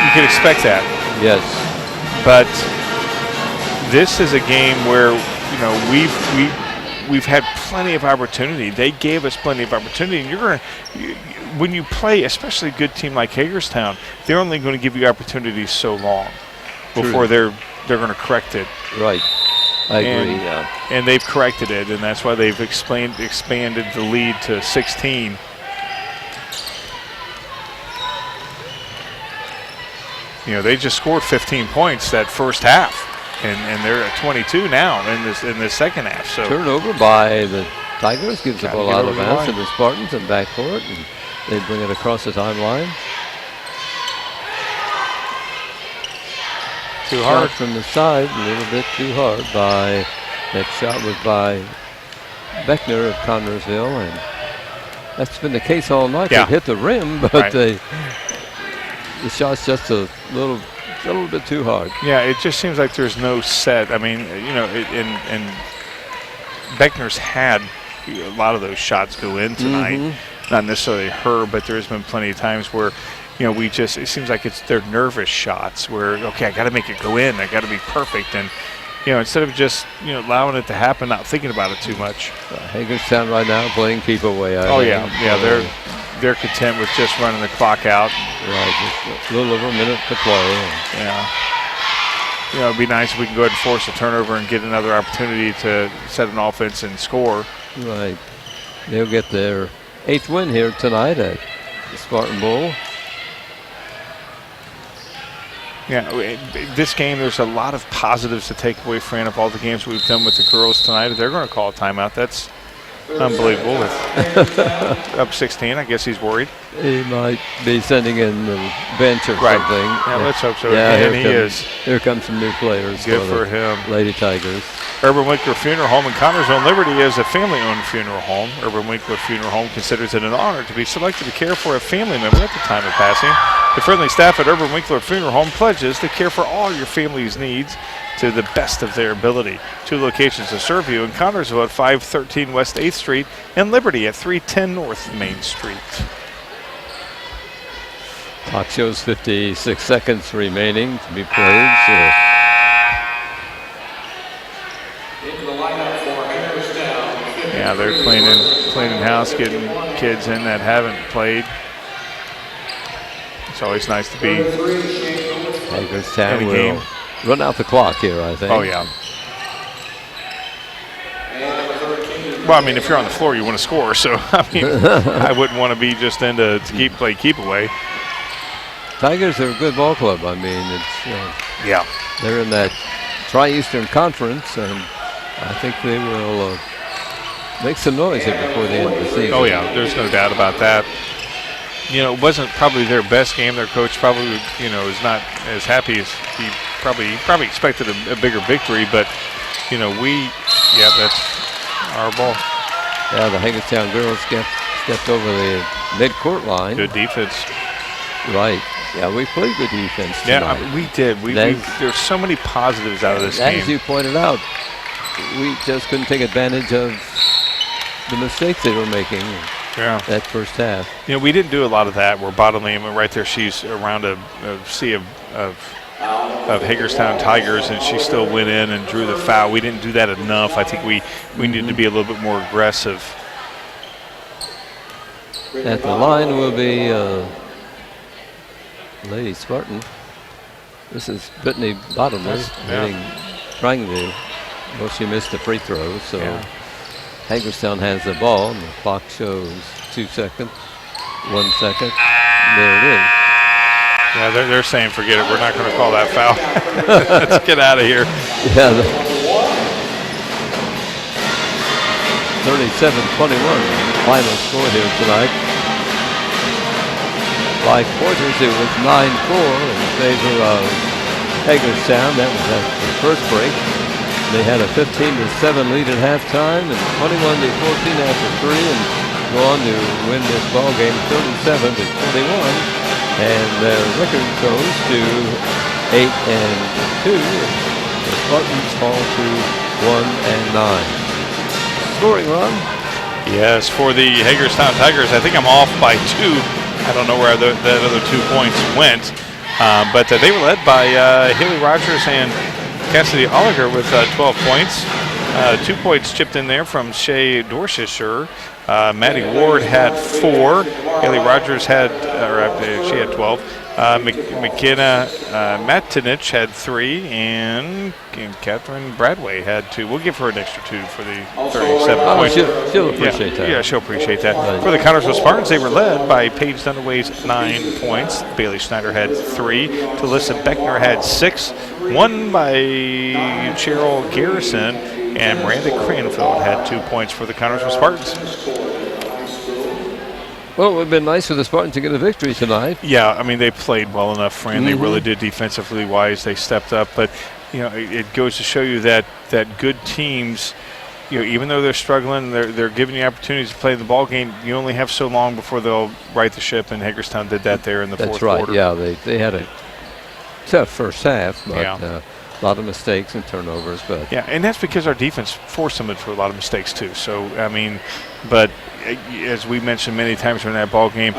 You can expect that. Yes. But this is a game where, we've had plenty of opportunity. They gave us plenty of opportunity, and when you play, especially a good team like Hagerstown, they're only going to give you opportunities so long before they're going to correct it. Right. I agree. And they've corrected it, and that's why they've expanded the lead to 16. They just scored 15 points that first half. And they're at 22 now in the second half. So turnover by the Tigers gives the ball out of bounds to the Spartans in backcourt, and they bring it across the timeline. Too hard from the side, a little bit too hard. That shot was by Beckner of Connersville, and that's been the case all night. Yeah. They've hit the rim, but the shot's just a little bit too hard. Yeah, it just seems like there's no set. I mean, and Beckner's had a lot of those shots go in tonight. Not necessarily her, but there's been plenty of times where, it seems like they're nervous shots where, okay, I got to make it go in. I got to be perfect. And, instead of just, allowing it to happen, not thinking about it too much. Hagerstown right now playing keep away. They're content with just running the clock out. Right, just a little over a minute to play. Yeah. It'd be nice if we can go ahead and force a turnover and get another opportunity to set an offense and score. Right. They'll get their 8th win here tonight at the Spartan Bowl. Yeah, this game, there's a lot of positives to take away, Fran, of all the games we've done with the girls tonight. They're going to call a timeout. That's unbelievable. With up 16, I guess he's worried. He might be sending in the bench or something. Yeah, let's hope so. Yeah, and he is. Here come some new players. Good for him. Lady Tigers. Urban Winkler Funeral Home in Connersville and Liberty is a family-owned funeral home. Urban Winkler Funeral Home considers it an honor to be selected to care for a family member at the time of passing. The friendly staff at Urban Winkler Funeral Home pledges to care for all your family's needs to the best of their ability. 2 locations to serve you in Connersville at 513 West 8th Street and Liberty at 310 North Main Street. Clock shows 56 seconds remaining to be played. Into the lineup for Hagerstown. Yeah, they're cleaning house, getting kids in that haven't played. It's always nice to be Hagerstown in a will game. run out the clock here, I think. Oh, yeah. Well, I mean, if you're on the floor, you want to score. So, I mean, I wouldn't want to be just in to keep away. Tigers are a good ball club. I mean, it's Yeah. they're in that Tri-Eastern Conference, and I think they will make some noise here before the end of the season. Oh, yeah, there's no doubt about that. You know, it wasn't probably their best game. Their coach probably, is not as happy as he probably expected a bigger victory. But, that's our ball. Yeah, the Hagerstown girls stepped over the mid-court line. Good defense. Right. Yeah, we played good defense tonight. Yeah, we did. There's so many positives out of this game. As you pointed out, we just couldn't take advantage of the mistakes they were making that first half. We didn't do a lot of that. We're bottoming them right there. She's around a sea of Hagerstown Tigers, and she still went in and drew the foul. We didn't do that enough. I think we needed to be a little bit more aggressive. At the line will be Lady Spartan. This is Brittany Bottomley trying to. Well, she missed the free throw, so Hagerstown has the ball, and the clock shows 2 seconds, 1 second. There it is. Yeah, they're saying forget it. We're not going to call that foul. Let's get out of here. Yeah. 37-21 final score here tonight. By quarters, it was 9-4 in favor of Hagerstown. That was at the first break. They had a 15-7 lead at halftime and 21-14 after 3, and go on to win this ball game 37-21. And their record goes to 8-2. The Spartans fall to 1-9. Scoring run. Yes, for the Hagerstown Tigers, I think I'm off by 2. I don't know where that other 2 points went, but they were led by Haley Rogers and Cassidy Oliger with 12 points. 2 points chipped in there from Shay Dorchester. Maddie Ward had 4. Haley Rogers she had 12. McKenna Matinich had 3, and Catherine Bradway had 2. We'll give her an extra 2 for the 37 points. She'll appreciate that. Yeah, she'll apprate that. For the Connersville Spartans, they were led by Paige Dunaway's 9 points. Bailey Schneider had 3. Talissa Beckner had 6. 1 by Cheryl Garrison, and Miranda Cranfield had 2 points for the Connersville Spartans. Well, it would have been nice for the Spartans to get a victory tonight. Yeah, I mean, they played well enough, Fran. They really did defensively wise. They stepped up. But, it goes to show you that good teams, even though they're struggling, they're giving you opportunities to play the ball game. You only have so long before they'll right the ship, and Hagerstown did that there in the fourth quarter. That's right. Yeah, they had a tough first half, but a lot of mistakes and turnovers. But yeah, and that's because our defense forced them into a lot of mistakes too. So, I mean, but as we mentioned many times during that ball game,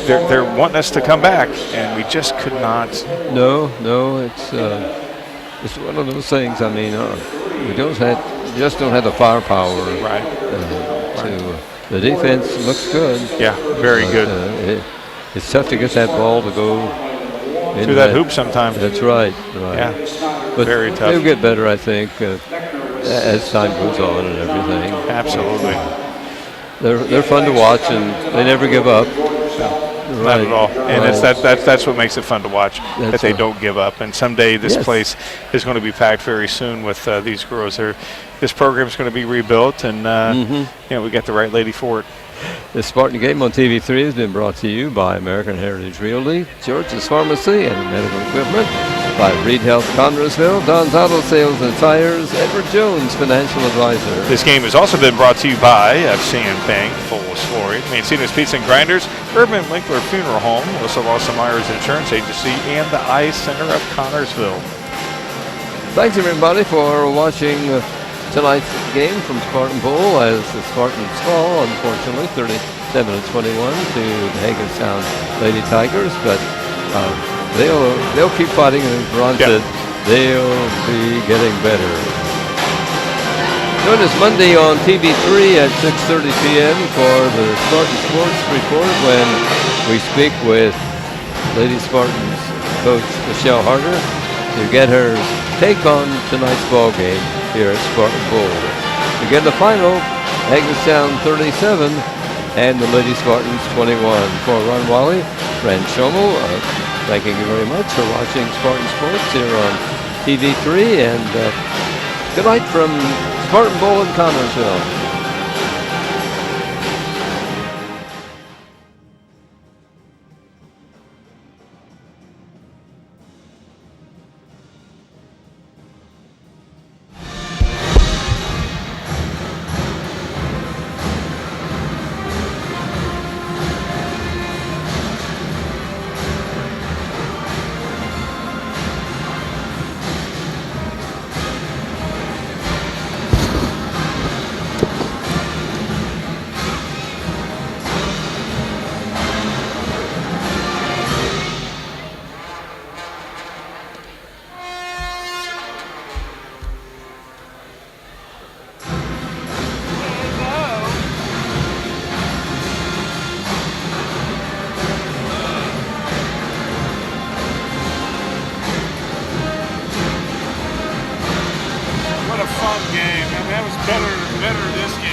they're wanting us to come back, and we just could not. No, it's one of those things. I mean, we just don't have the firepower. Right. The defense looks good. Yeah, very good. It's tough to get that ball to go through that hoop sometimes. That's right. Yeah, but very tough. They'll get better, I think, as time goes on and everything. Absolutely. They're fun to watch, and they never give up. Not at all. And that's what makes it fun to watch, that they don't give up. And someday this place is going to be packed very soon with these girls. This program is going to be rebuilt, and we got the right lady for it. The Spartan Game on TV3 has been brought to you by American Heritage Realty, George's Pharmacy and Medical Equipment, by Reed Health Connersville, Don's Auto Sales and Tires, Edward Jones Financial Advisor. This game has also been brought to you by FCN Bank, Fullest Flooring, Mancino's Pizza and Grinders, Urban Winkler Funeral Home, Melissa Lawson Myers Insurance Agency, and the Eye Center of Connersville. Thanks everybody for watching tonight's game from Spartan Bowl as the Spartans fall, unfortunately, 37-21 to the Hagerstown Lady Tigers, but they'll keep fighting, and as Ron said, they'll be getting better. Join us Monday on TV3 at 6:30 p.m. for the Spartan Sports Report when we speak with Lady Spartans coach Michelle Harder to get her take on tonight's ball game here at Spartan Bowl. Again, the final, Hagerstown 37 and the Lady Spartans 21. For Ron Wally, Fran Schomel, thanking you very much for watching Spartan Sports here on TV3, and good night from Spartan Bowl in Connersville. What a fun game. I mean, that was better this